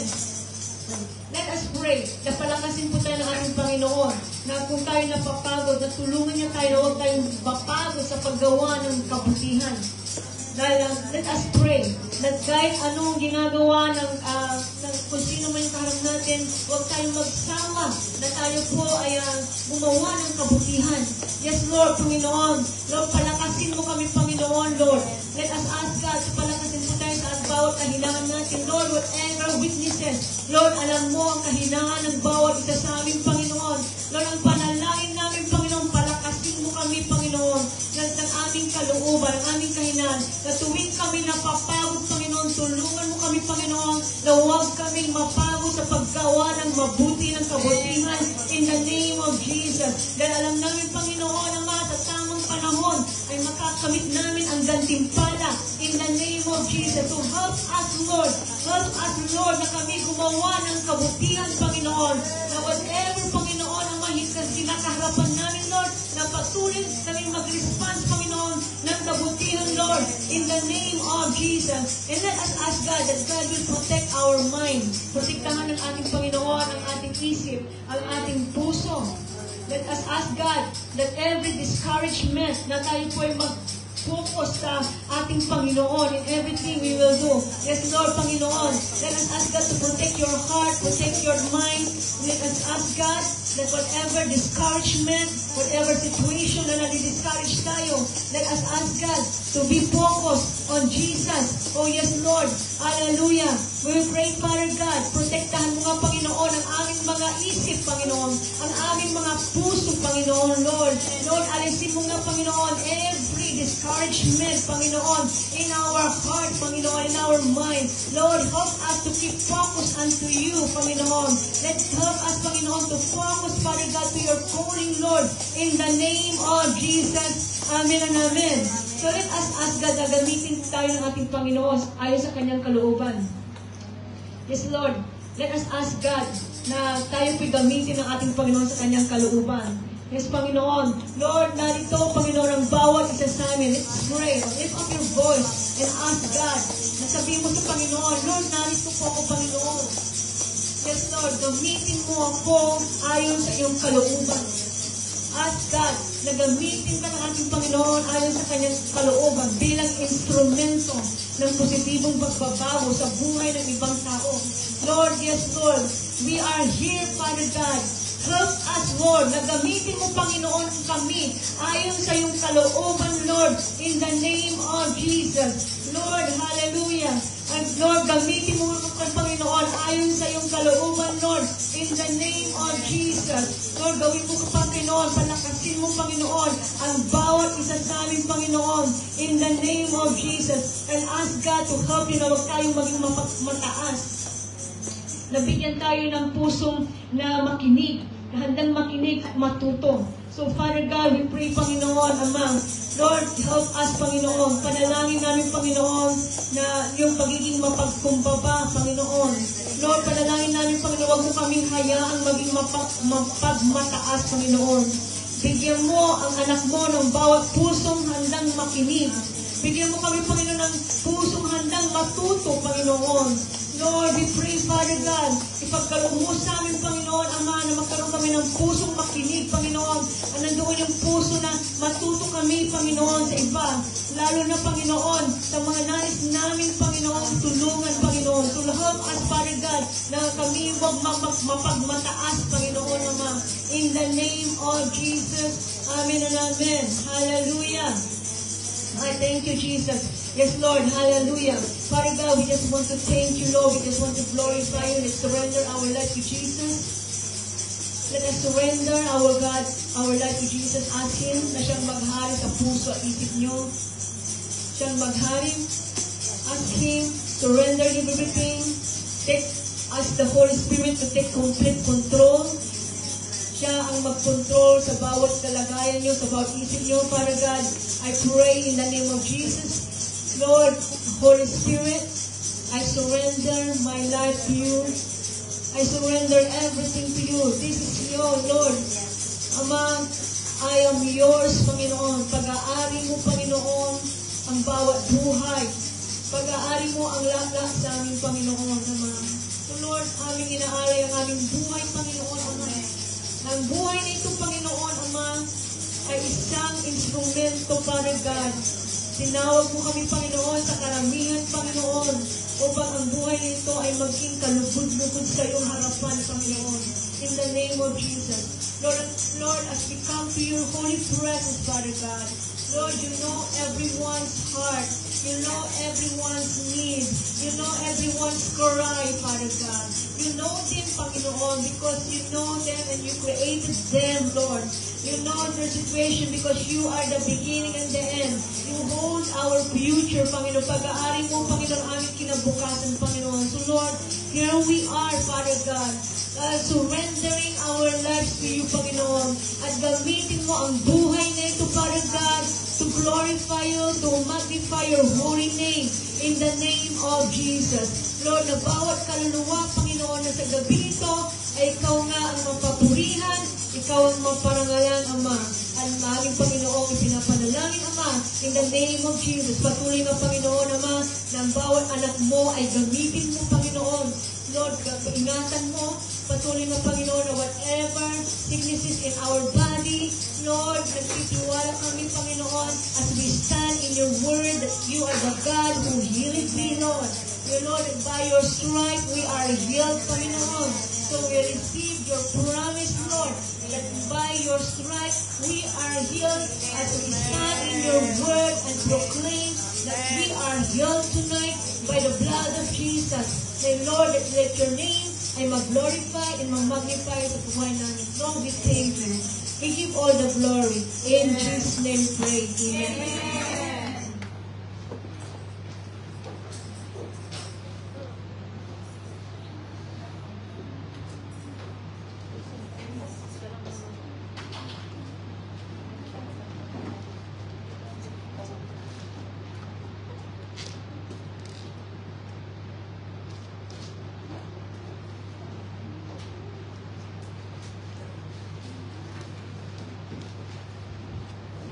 Let us pray na palakasin po tayo ng ating Panginoon na kung tayo napapagod, na tulungan niya tayo na huwag tayong mapagod sa paggawa ng kabutihan. Dahil let us pray that kahit anong ginagawa ng kung sino man yung kaharap natin, huwag tayong magsawa na tayo po ay gumawa ng kabutihan. Yes, Lord, Panginoon. Lord, palakasin mo kami, Panginoon, Lord. Let us ask God to palakasin po tayo sa bawat kahinaan natin. Lord, whatever weaknesses, Lord, alam mo ang kahinaan ng bawat isa sa aming Panginoon. Lord, ang panalangin namin, Panginoon, palakasin mo kami, Panginoon, ng aming kalooban, ang aming kahinaan, na tuwing kami napapagod, Panginoon, tulungan mo kami, Panginoon, na huwag kaming mapagod sa paggawa ng mabuti ng kabutihan in the name of Jesus. Dahil alam namin, Panginoon, Ama, sa tamang panahon ay makakamit namin ang gantimpala in the name of Jesus. So help us, Lord. Help us, Lord, na kami gumawa ng kabutihan, Panginoon, na whatever, Panginoon, ang kinakaharapan namin, Lord, na patuloy kami mag-response, Panginoon, ng kabutihan, Lord, in the name of Jesus. And let us ask God that God will protect our mind. Protektahan ng ating Panginoon, ang ating isip, ang ating puso. Let us ask God that every discouragement na tayo po ay focus sa ating Panginoon in everything we will do. Yes, Lord, Panginoon, let us ask God to protect your heart, protect your mind. Let us ask God that whatever discouragement, whatever situation na nadi-discourage tayo, let us ask God to be focused on Jesus. Oh, yes, Lord. Hallelujah. We pray, Father God, protektahan mo nga, Panginoon, ang aming mga isip, Panginoon, ang aming mga puso, Panginoon, Lord. Lord, alisin mo nga, Panginoon, every discouragement, Panginoon, in our heart, Panginoon, in our mind. Lord, help us to keep focused unto you, Panginoon. Let's help us, Panginoon, to focus, Father God, to your calling, Lord, in the name of Jesus. Amen and amen. So let us ask God na gamitin tayo ng ating Panginoon ayon sa kanyang kalooban. Yes, Lord. Let us ask God na tayo po'y gamitin ng ating Panginoon sa kanyang kalooban. Yes, Panginoon. Lord, narito, Panginoon, ang bawat isa sa amin. Let's pray. Lift up your voice and ask God. Nasabihin mo sa Panginoon, Lord, narito po ako, Panginoon. Yes, Lord, gamitin mo ako ayon sa iyong kalooban. Ask God na gamitin ka ng ating Panginoon ayon sa kanyang kalooban bilang instrumento ng positibong pagbabago sa buhay ng ibang tao. Lord, yes, Lord, we are here, Father God. Help us, Lord, na gamitin mo, Panginoon, kami ayon sa iyong kalooban, Lord, in the name of Jesus. Lord, hallelujah. And Lord, gamitin mo ang Panginoon ayon sa iyong kalooban, Lord, in the name of Jesus. Lord, gawin mo ka, Panginoon, palakasin mo, Panginoon, ang bawat isa sa amin, Panginoon, in the name of Jesus. And ask God to help you na huwag tayong maging mataas. Nabigyan tayo ng pusong na makinig, na handang makinig at matuto. So, Father God, we pray, Panginoon, Ama, Lord, help us, Panginoon. Panalangin namin, Panginoon, na yung pagiging mapagkumbaba, Panginoon. Lord, panalangin namin, Panginoon, huwag mo kaming hayaang maging mapagmataas, Panginoon. Bigyan mo ang anak mo ng bawat pusong handang makinig. Bigyan mo kami, Panginoon, ng pusong handang matuto, Panginoon. Lord, we pray, Father God, ipagkaloob mo sa amin, Panginoon, Ama, na magkaroon kami ng pusong makinig, Panginoon. At nandoon yung puso na matuto kami, Panginoon, sa iba. Lalo na, Panginoon, sa mga nais namin, Panginoon, tulungan, Panginoon. To help us, Father God, na kami huwag mapagmataas, Panginoon naman. In the name of Jesus. Amen and amen. Hallelujah. I thank you, Jesus. Yes, Lord. Hallelujah. Father God, we just want to thank you, Lord. We just want to glorify you. Let's surrender our life to Jesus. Let us surrender our God, our life to Jesus. Ask Him na siyang maghari sa puso at isip niyo. Siyang maghari. Ask Him, surrender Him everything. Ask the Holy Spirit to take complete control. Siya ang mag-control sa bawat kalagayan niyo, sa bawat isip niyo. Father God, I pray in the name of Jesus. Lord, Holy Spirit, I surrender my life to you. I surrender everything to you. This is your Lord. Ama, I am yours, Panginoon. Pag-aari mo, Panginoon, ang bawat buhay. Pag-aari mo ang lahat sa aming Panginoon, Ama. So Lord, aming inaalay ang aming buhay, Panginoon, Ama. Ang buhay na ito, Panginoon, Ama, ay isang instrumento, Father God. Tinawag mo kami, Panginoon, sa karamihan, Panginoon, upang ang buhay nito ay maging kalugod-lugod sa iyong harapan, Panginoon. In the name of Jesus. Lord, as we come to your holy presence, Father God, Lord, you know everyone's heart. You know everyone's need. You know everyone's cry, Father God. You know them, Panginoon, because you know them and you created them, Lord. You know their situation because you are the beginning and the end. You hold our future, Panginoon. Pag-aari mo, Panginoon, aming kinabukasan, Panginoon. So, Lord, here we are, Father God, surrendering our lives to you, Panginoon. At gamitin mo ang buhay na ito, Father God, to glorify you, to magnify your holy name in the name of Jesus. Lord, na bawat kaluluwa, Panginoon, na sa gabi ito, ay ikaw nga ang mapapurihan, ikaw ang maparangalan, Ama. Ang aming Panginoon, pinapanalangin, Ama, in the name of Jesus. Patuloy na, Panginoon, Ama, na ang bawat anak mo ay gamitin mo, Panginoon. Lord, ingatan mo, patuloy na, Panginoon, na whatever sicknesses in our body, Lord, nagtitiwala kami, Panginoon, as we stand in your word, that you are the God who healeth thee, Lord. You Lord, by your stripe we are healed, Panginoon. So we receive your promise, Lord, that by your stripe we are healed as we stand in your word and proclaim that we are healed tonight by the blood of Jesus. Then, Lord, let your name ay mag-glorify and mag-magnify sa buhay namin. Lord, we thank you. We give all the glory. In Jesus' name we pray. Amen.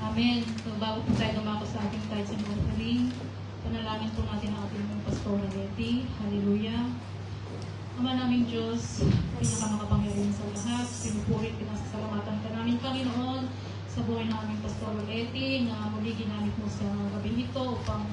Amen. So, bago po tayo dumako sa ating tithes and offering, panalangin po natin ang ating Pastor Leti. Hallelujah. Ama naming Diyos, pinakamakapangyarihan sa lahat, pinupuri, pinasasalamatan ka namin, Panginoon, sa buhay namin Pastor Leti, na muli ginamit mo sa gabi ito upang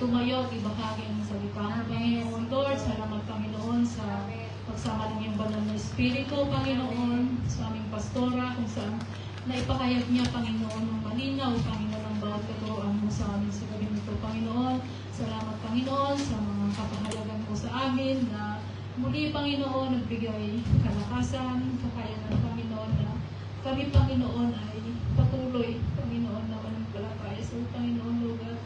tumayo, ibahagi ang salita mo, Panginoon. Lord, salamat, Panginoon, sa pagsama ng iyong banal na Espiritu, Panginoon, sa aming pastora, kung saan na ipahayag niya, Panginoon, ng malinaw, Panginoon, ang bawat katuroan mo sa amin sa gabi nito, Panginoon. Salamat, Panginoon, sa mga kapahalagan mo sa amin na muli, Panginoon, nagbigay kalakasan, kakayanan, Panginoon, na kami, Panginoon, ay patuloy, Panginoon, na mananampalataya sa Panginoon, Lord.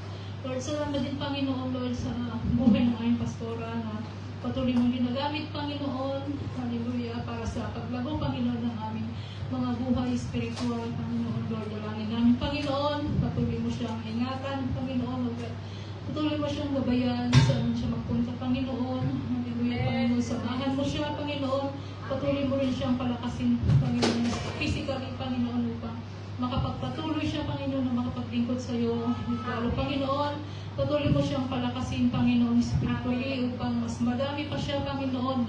Lord, salamat din, Panginoon, Lord, sa buhay ng aming pastora na patuloy mong ginagamit, Panginoon, hallelujah, para sa paglago, Panginoon, ng aming mga buhay spiritual, Panginoon, Lord, dalangin namin, Panginoon, patuloy mo siyang ingatan, Panginoon, Lord, patuloy mo siyang gabayan, saan siya magpunta, Panginoon, hallelujah, Panginoon, samahan mo siya, Panginoon, patuloy mo rin siyang palakasin, Panginoon, physically, Panginoon, upang makapagpatuloy siya, Panginoon, na makapaglingkod sa iyo, lalo, Panginoon, patuloy mo siyang palakasin, Panginoon, spiritually, upang mas madami pa siya, Panginoon,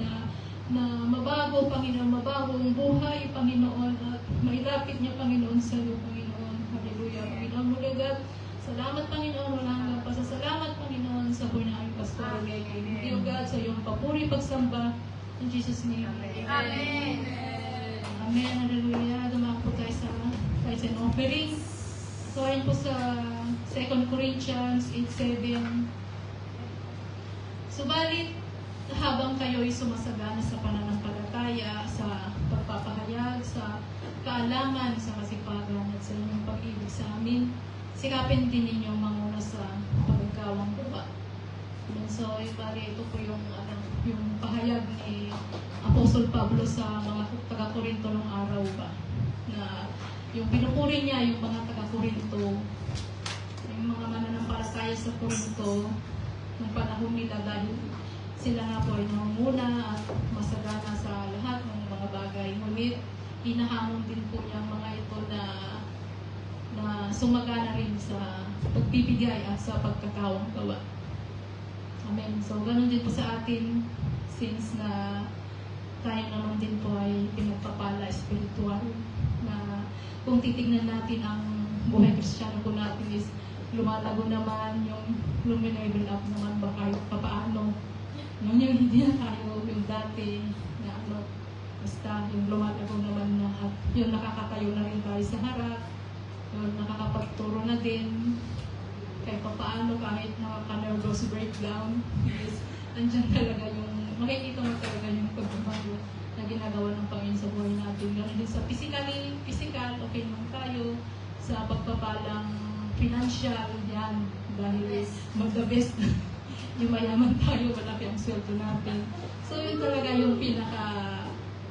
na mabago, Panginoon, mabago ang buhay, Panginoon, at mailapit niya, Panginoon, sa iyo, Panginoon. Hallelujah. Panginoon, muli Salamat, Panginoon, wala hanggang pasasalamat, Panginoon, sa buhay na aming pastor. Thank you, God, sa iyong papuri pagsamba. In Jesus' name. Amen. Amen. Hallelujah. Dumaan po tayo sa tithes and offering. So, ayon po sa 2 Corinthians 8:7. Subalit, habang kayo'y sumasagana sa pananampalataya, sa pagpapahayag, sa kaalaman, sa kasipagan, at sa inyong pag-ibig sa amin, sikapin din ninyong manguna sa pagkawang gawa. So, bali, ito po yung pahayag ni Apostol Pablo sa mga taga-Korinto ng araw ba, na yung pinupuri niya yung mga taga-Korinto, yung mga mananampalataya sa Korinto, ng panahon nila dahil sila nga po ay nangunguna at masagana sa lahat ng mga bagay. Ngunit, hinahamon din po niya ang mga ito na sumagana rin sa pagbibigay at sa pagkakawang gawa. Amen. So, ganun din po sa atin, since na tayo naman din po ay pinagpapala spiritual, na kung titignan natin ang buhay Kristiyano po natin is lumalago naman, yung lumilevel up naman ba kahit papaano. Yung hindi na tayo yung dati na basta yung lumalago naman na at yung nakakatayo na rin tayo sa harap, yung nakakapagturo na din, kahit papaano kahit nakaka-nervous breakdown, is andyan talaga yung, makikita mo talaga yung pagbabago na ginagawa ng Panginoon sa buhay natin. Ganun din sa physical, okay naman tayo, sa pagpapalang financial, yan, dahil mag-the best, yung mayaman tayo, malaki ang sweldo natin. So, yun talaga yung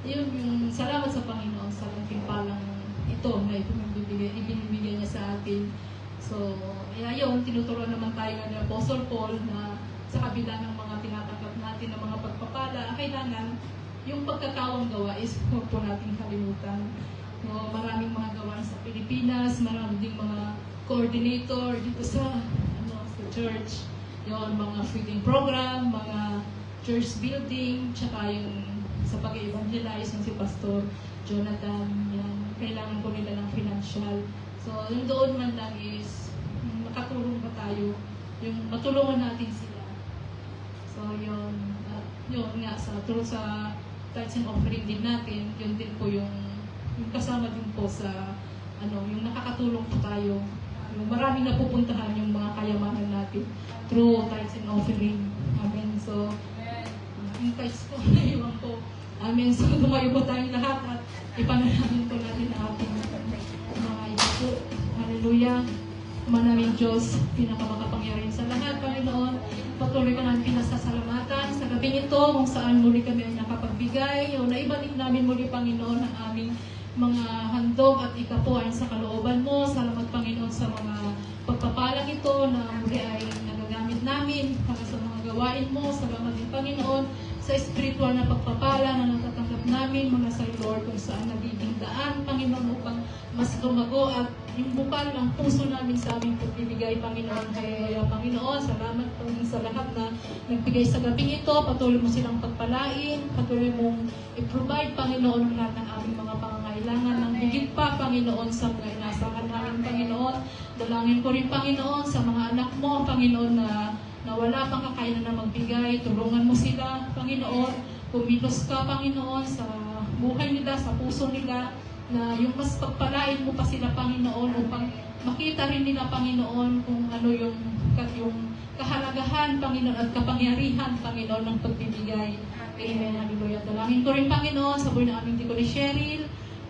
yung salamat sa Panginoon sa timpalang ito na ibinibigay niya sa atin. So, yun, tinuturuan naman tayo ng Apostle Paul na sa kabila ng mga tinatanggap natin ng mga pagpapala, kailangan yung pagkakawang gawa is huwag po natin kalimutan. No, maraming mga gawain sa Pilipinas, maraming ding mga coordinator dito sa church, yon mga feeding program, mga church building, tsaka yung sa pag-evangelize ng si Pastor Jonathan, yan, kailangan po nila ng financial. So, yung doon man lang is makatulong pa tayo, yung matulungan natin sila. So, yun nga, sa tithes and offering din natin, yun din po yung kasama din po sa yung nakakatulong po tayo. Yung maraming napupuntahan yung mga kayamanan natin through tithes and offering. Amen. So, yung tithes ko, naiwan ko. Amen. So, tumayo po tayong lahat at ipanalangin po natin ang ating mga ito. Hallelujah. Manaming Diyos, pinakamakapangyarihan sa lahat, Panginoon. Patuloy ko namin pinasasalamatan sa gabing ito kung saan muli kami ay nakapagbigay. O naibalik namin muli, Panginoon, ang aming mga handog at ikapuan sa kalooban mo. Salamat, Panginoon, sa mga pagpapalang ito na muli ay nagagamit namin para sa mga gawain mo. Salamat din, Panginoon, sa spiritual na pagpapala na natatanggap namin mula sa Lord kung saan nagiging daan, Panginoon, upang mas lumago at yung bukal ng puso namin sa aming pagbibigay, Panginoon. Kaya, Panginoon, salamat po sa lahat na nagbigay sa gabing ito. Patuloy mo silang pagpalain. Patuloy mong i-provide, Panginoon, lahat ng aming mga pangangailangan ng higit pa, Panginoon, sa mga inasahan namin, Panginoon. Dalangin ko rin, Panginoon, sa mga anak mo, Panginoon, na wala pang kakayanan na magbigay. Tulungan mo sila, Panginoon. Kumilos ka, Panginoon, sa buhay nila, sa puso nila, na yung mas pagpalain mo pa sila, Panginoon, upang makita rin nila, Panginoon, kung ano yung kahalagahan, Panginoon, at kapangyarihan, Panginoon, ng pagbibigay. Amen. Hallelujah. Dalangin ko rin, Panginoon, sa buhay ng aming Tiko ni Cheryl,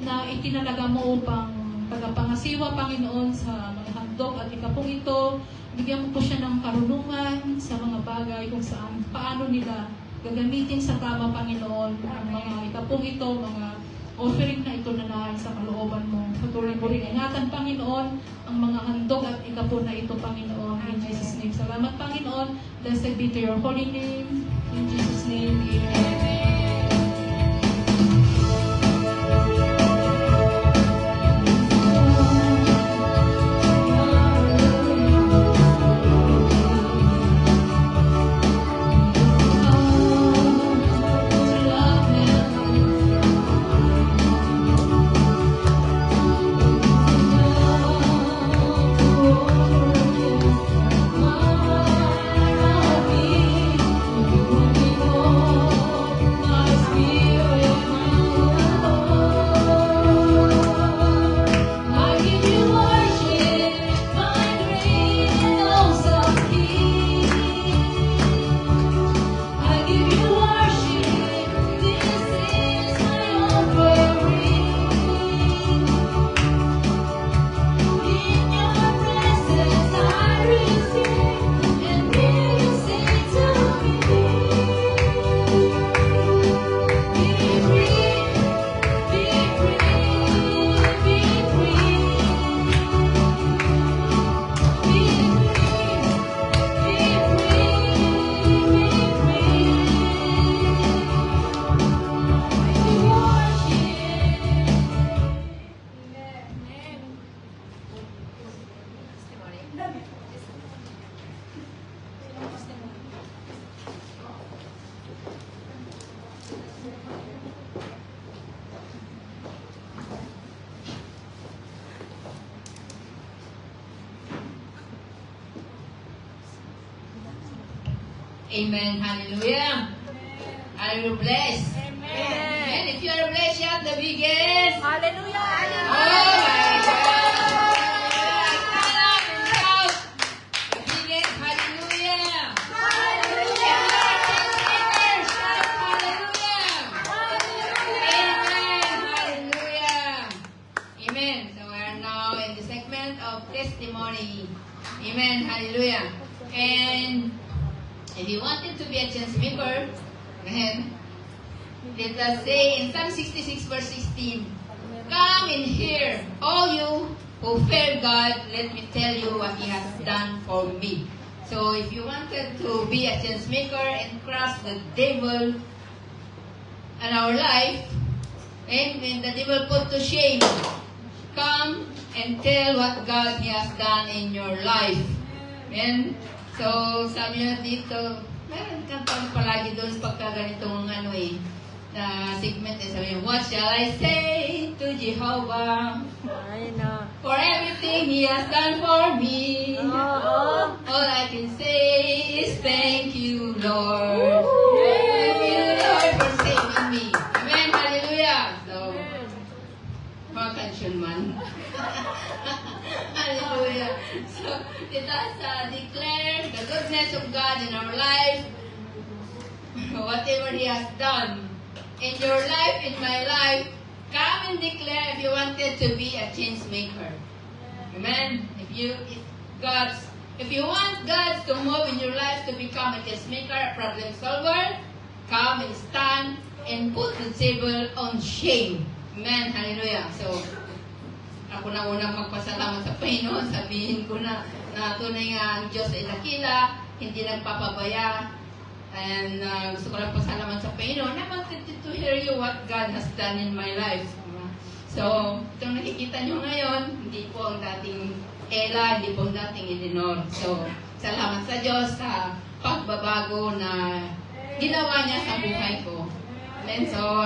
na itinalaga mo upang tagapangasiwa, Panginoon, sa mga handog at ikapong ito. Bigyan mo po siya ng karunungan sa mga bagay kung saan, paano nila gagamitin sa tama, Panginoon, ang mga ikapong ito, mga offering na ito na nahal sa kalooban mo. Patuloy mo rin ingatan, Panginoon, ang mga handog at ikapon na ito, Panginoon. In Jesus' name. Salamat, Panginoon. Blessed be to your holy name. In Jesus' name, amen. Amen. Hallelujah. Are you blessed? Amen. If you are blessed, shout the biggest. Hallelujah! Oh my God. Stand up and shout the biggest. Hallelujah. Hallelujah. Shout hallelujah. Amen. Hallelujah. Amen. So we are now in the segment of testimony. Amen. Hallelujah. And if you wanted to be a change maker, amen, let us say in Psalm 66 verse 16, come in here, all you who fear God, let me tell you what He has done for me. So if you wanted to be a change maker and crush the devil in our life, and the devil put to shame, come and tell what God has done in your life. Amen. So, sabi nyo dito, meron kang palagi doon pagka ganitong na segment eh. Sabi nyo, what shall I say to Jehovah? For everything He has done for me. All I can say is thank you, Lord. Thank you, Lord, for saving me. Amen, hallelujah. So, mga kansyon man. Hallelujah. So, let us declare the goodness of God in our life. Whatever He has done in your life, in my life, come and declare if you wanted to be a change maker. Amen. If you want God to move in your life to become a change maker, a problem solver, come and stand and put the devil on shame. Amen. Hallelujah. So, ako na unang magpasalamat sa Panginoon, sabihin ko na tunay nga ang Diyos ay dakila, hindi nagpapabaya, and gusto ko lang pasalamat sa Panginoon. I wanted to hear you what God has done in my life. So, itong nakikita nyo ngayon, hindi po ang dating Ella, hindi po ang dating Eleanor. So, salamat sa Diyos sa pagbabago na ginawa niya sa buhay ko. And so,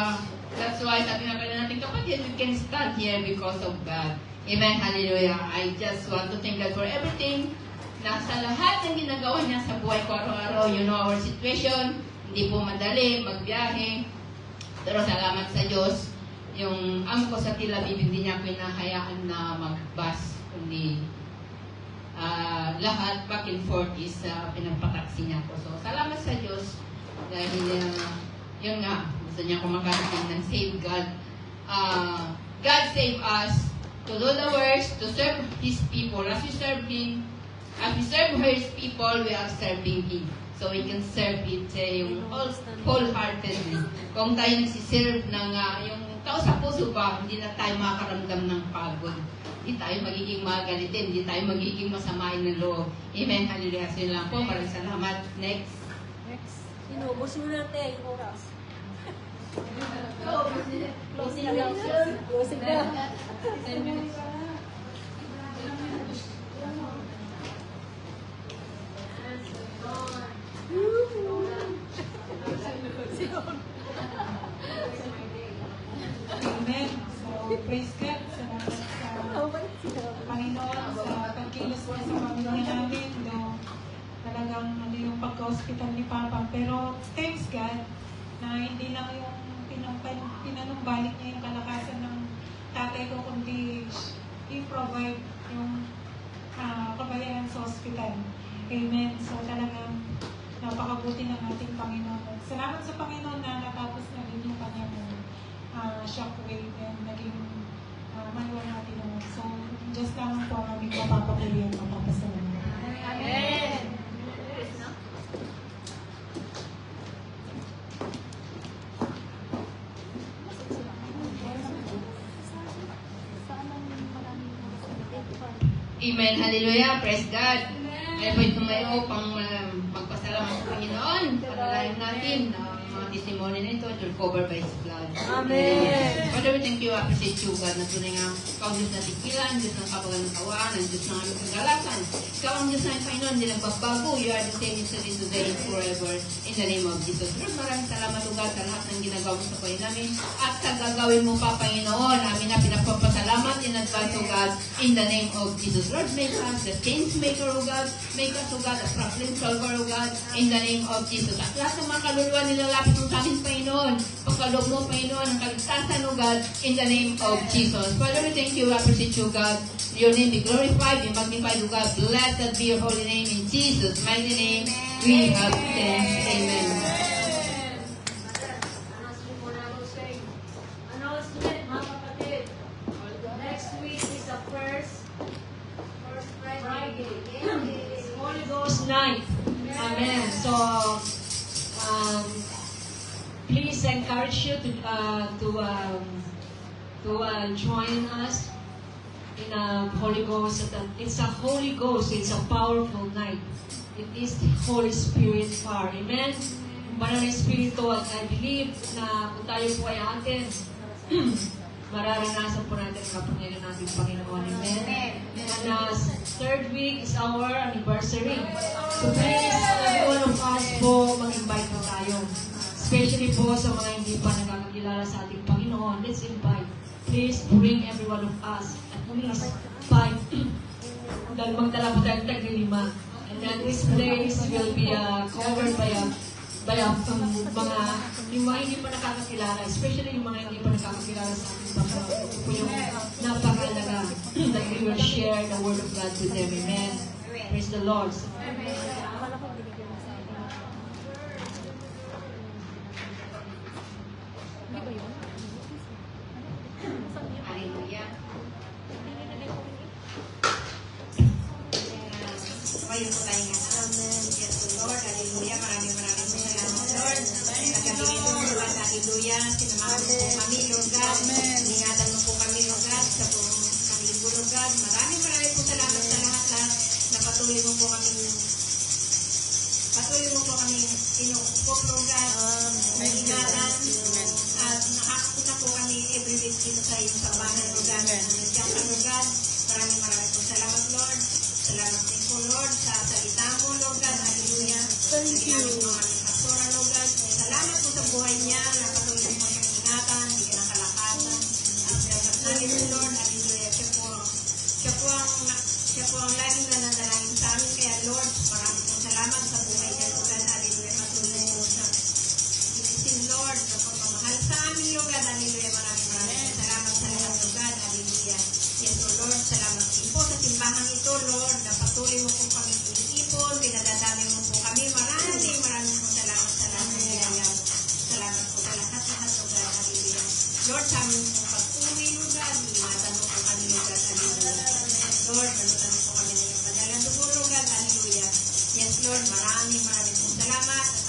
that's why sabi nga pala natin, kapatid, we can stand here because of God. Amen, hallelujah. I just want to thank God for everything. Na sa lahat ng ginagawa niya sa buhay ko araw-araw, you know our situation, hindi po madali, magbiyahe. Pero salamat sa Diyos, yung amo ko sa Tel Aviv, hindi niya pinahayaan na mag-bus, kundi lahat back and forth is pinagpataksi niya ko. So, salamat sa Diyos dahil yun nga, gusto niya kumakasin ng save God. God save us to do the works, to serve His people. As we serve Him, as we serve His people, we are serving Him. So we can serve it yung wholeheartedly. Kung tayo nagsiserve ng yung tao sa puso ba, hindi na tayo makakaramdam ng pagod. Hindi tayo magiging magalitin, hindi tayo magiging masamain ng loob. Amen, hallelujah. So yun lang po, maraming salamat. Next. Inubos mo natin yung oras. Closing announcement. Closing na. 10 minutes. Amen. So, praise God. Salamat sa Panginoon sa pagkilos niya sa pamilya namin. No, talagang yung pagka-hospital ni Papa. Pero, thanks God na hindi lang yung pinanumbalik niya yung kalakasan ng tatay ko, kundi i-provide yung kabayaran sa hospital. Amen. So, talagang napakabuti ng ating Panginoon. Salamat sa Panginoon na natapos na din yung kanyang shockwave and naging manual natin naman. So, just lamang po ang aming mapapapuli at mapapasalamat. Amen. Amen, hallelujah, praise God. Kaya po tumayo pang magpasalamat sa Panginoon. Panalain natin mga testimony na ito, it will cover by His blood. Amen. Father, we thank you, appreciate you, God, na tunay nga ikaw Diyos na tigilan, Diyos ng kapaganotawan, ang Diyos ng aming kagalakan. Ikaw ang Diyos namin, Panginoon, hindi nagbabago. You are the same yesterday, today, and forever. In the name of Jesus. Lord, maraming salamat, O God, sa lahat ng ginagawa mo sa buhay namin. At sa gagawin mo pa, Panginoon, namin na pinagpapasalamat in advance, O God, in the name of Jesus. Lord, make us the change maker, O God. Make us, O God, a problem solver, O God, in the name of Jesus. At lahat ng mga kaluluwa nilalapit mo sa amin, Panginoon. Pagkaloob mo, Panginoon, ang kaligtasan, O God, in the name of Jesus. Father, we thank you, we appreciate you, God. Your name be glorified, be magnified, O God. Blessed be your holy name. In Jesus' mighty name, we have thanks. Amen. Announcement, mga kapatid. Next week is the first Friday. It's Holy Ghost night. Amen. So, please encourage you to join us in a Holy Ghost. It's a Holy Ghost. It's a powerful night. It is the Holy Spirit power. Amen. Banal na Espiritu, at I believe na kung tayo po ay atin, mararanasan po natin ang kapangyarihan natin, Panginoon. Amen. And third week is our anniversary. So please, every one of us po, mag-invite po tayo. Especially po sa mga hindi pa nakakakilala sa ating Panginoon, let's invite. Please bring every one of us. At please, 5. Dahil magdala po tayong tag-5. And then this place will be covered by mga yung mga hindi pa nakakakilala, especially yung mga hindi pa nakakakilala sa ating Panginoon. Ito po yung napakalaga that we will share the Word of God with them. Amen. Praise the Lord. Hallelujah. Kayo po tayo nga. Yes, Lord. Hallelujah. Maraming salamat, Lord. Nagkabigay mo po ba? Hallelujah. Sinamahan mo po kami, Lord God. Ingatan mo po kami, Lord God. Sa buong kamilinggo, Lord God. Maraming po salamat sa lahat na patuloy mo po kami inuukop, Lord God. Ingatan. At nakakapunta po kami every week dito sa iyong sambahan, Lord God. Nandiyan ka, Lord God. Maraming po salamat, Lord. Salamat din po, Lord, sa salita mo, Lord God. Hallelujah. Thank you. Pastora, Lord God. Salamat po sa buhay niya. Napatuloy mo siyang ingatan, bigyan ng kalakasan. At dapat namin po, Lord. Hallelujah. Siya po ang laging nananalangin sa amin. Kaya, Lord, maraming po salamat sa buhay niya, Lord God. Hallelujah. Patuloy mo sa ibisin, Lord, sa pagmamahal sa amin, Lord God. Hallelujah. Maraming salamat sa lahat, Lord God. Hallelujah. Yes, Lord. Salamat din po sa simbahan ito, Lord, na patuloy mo po kami ipon, pinadadami mo po kami. Maraming po salamat sa lahat ng ginagawa. Salamat po sa lahat, Lord God. Hallelujah. Lord, sa amin po patuloy, Lord God. Ingatan mo po kami, Lord God. Hallelujah. Lord, salutan mo po kami ng iyong banal na dugo, Lord God. Hallelujah. Yes, Lord, maraming po salamat.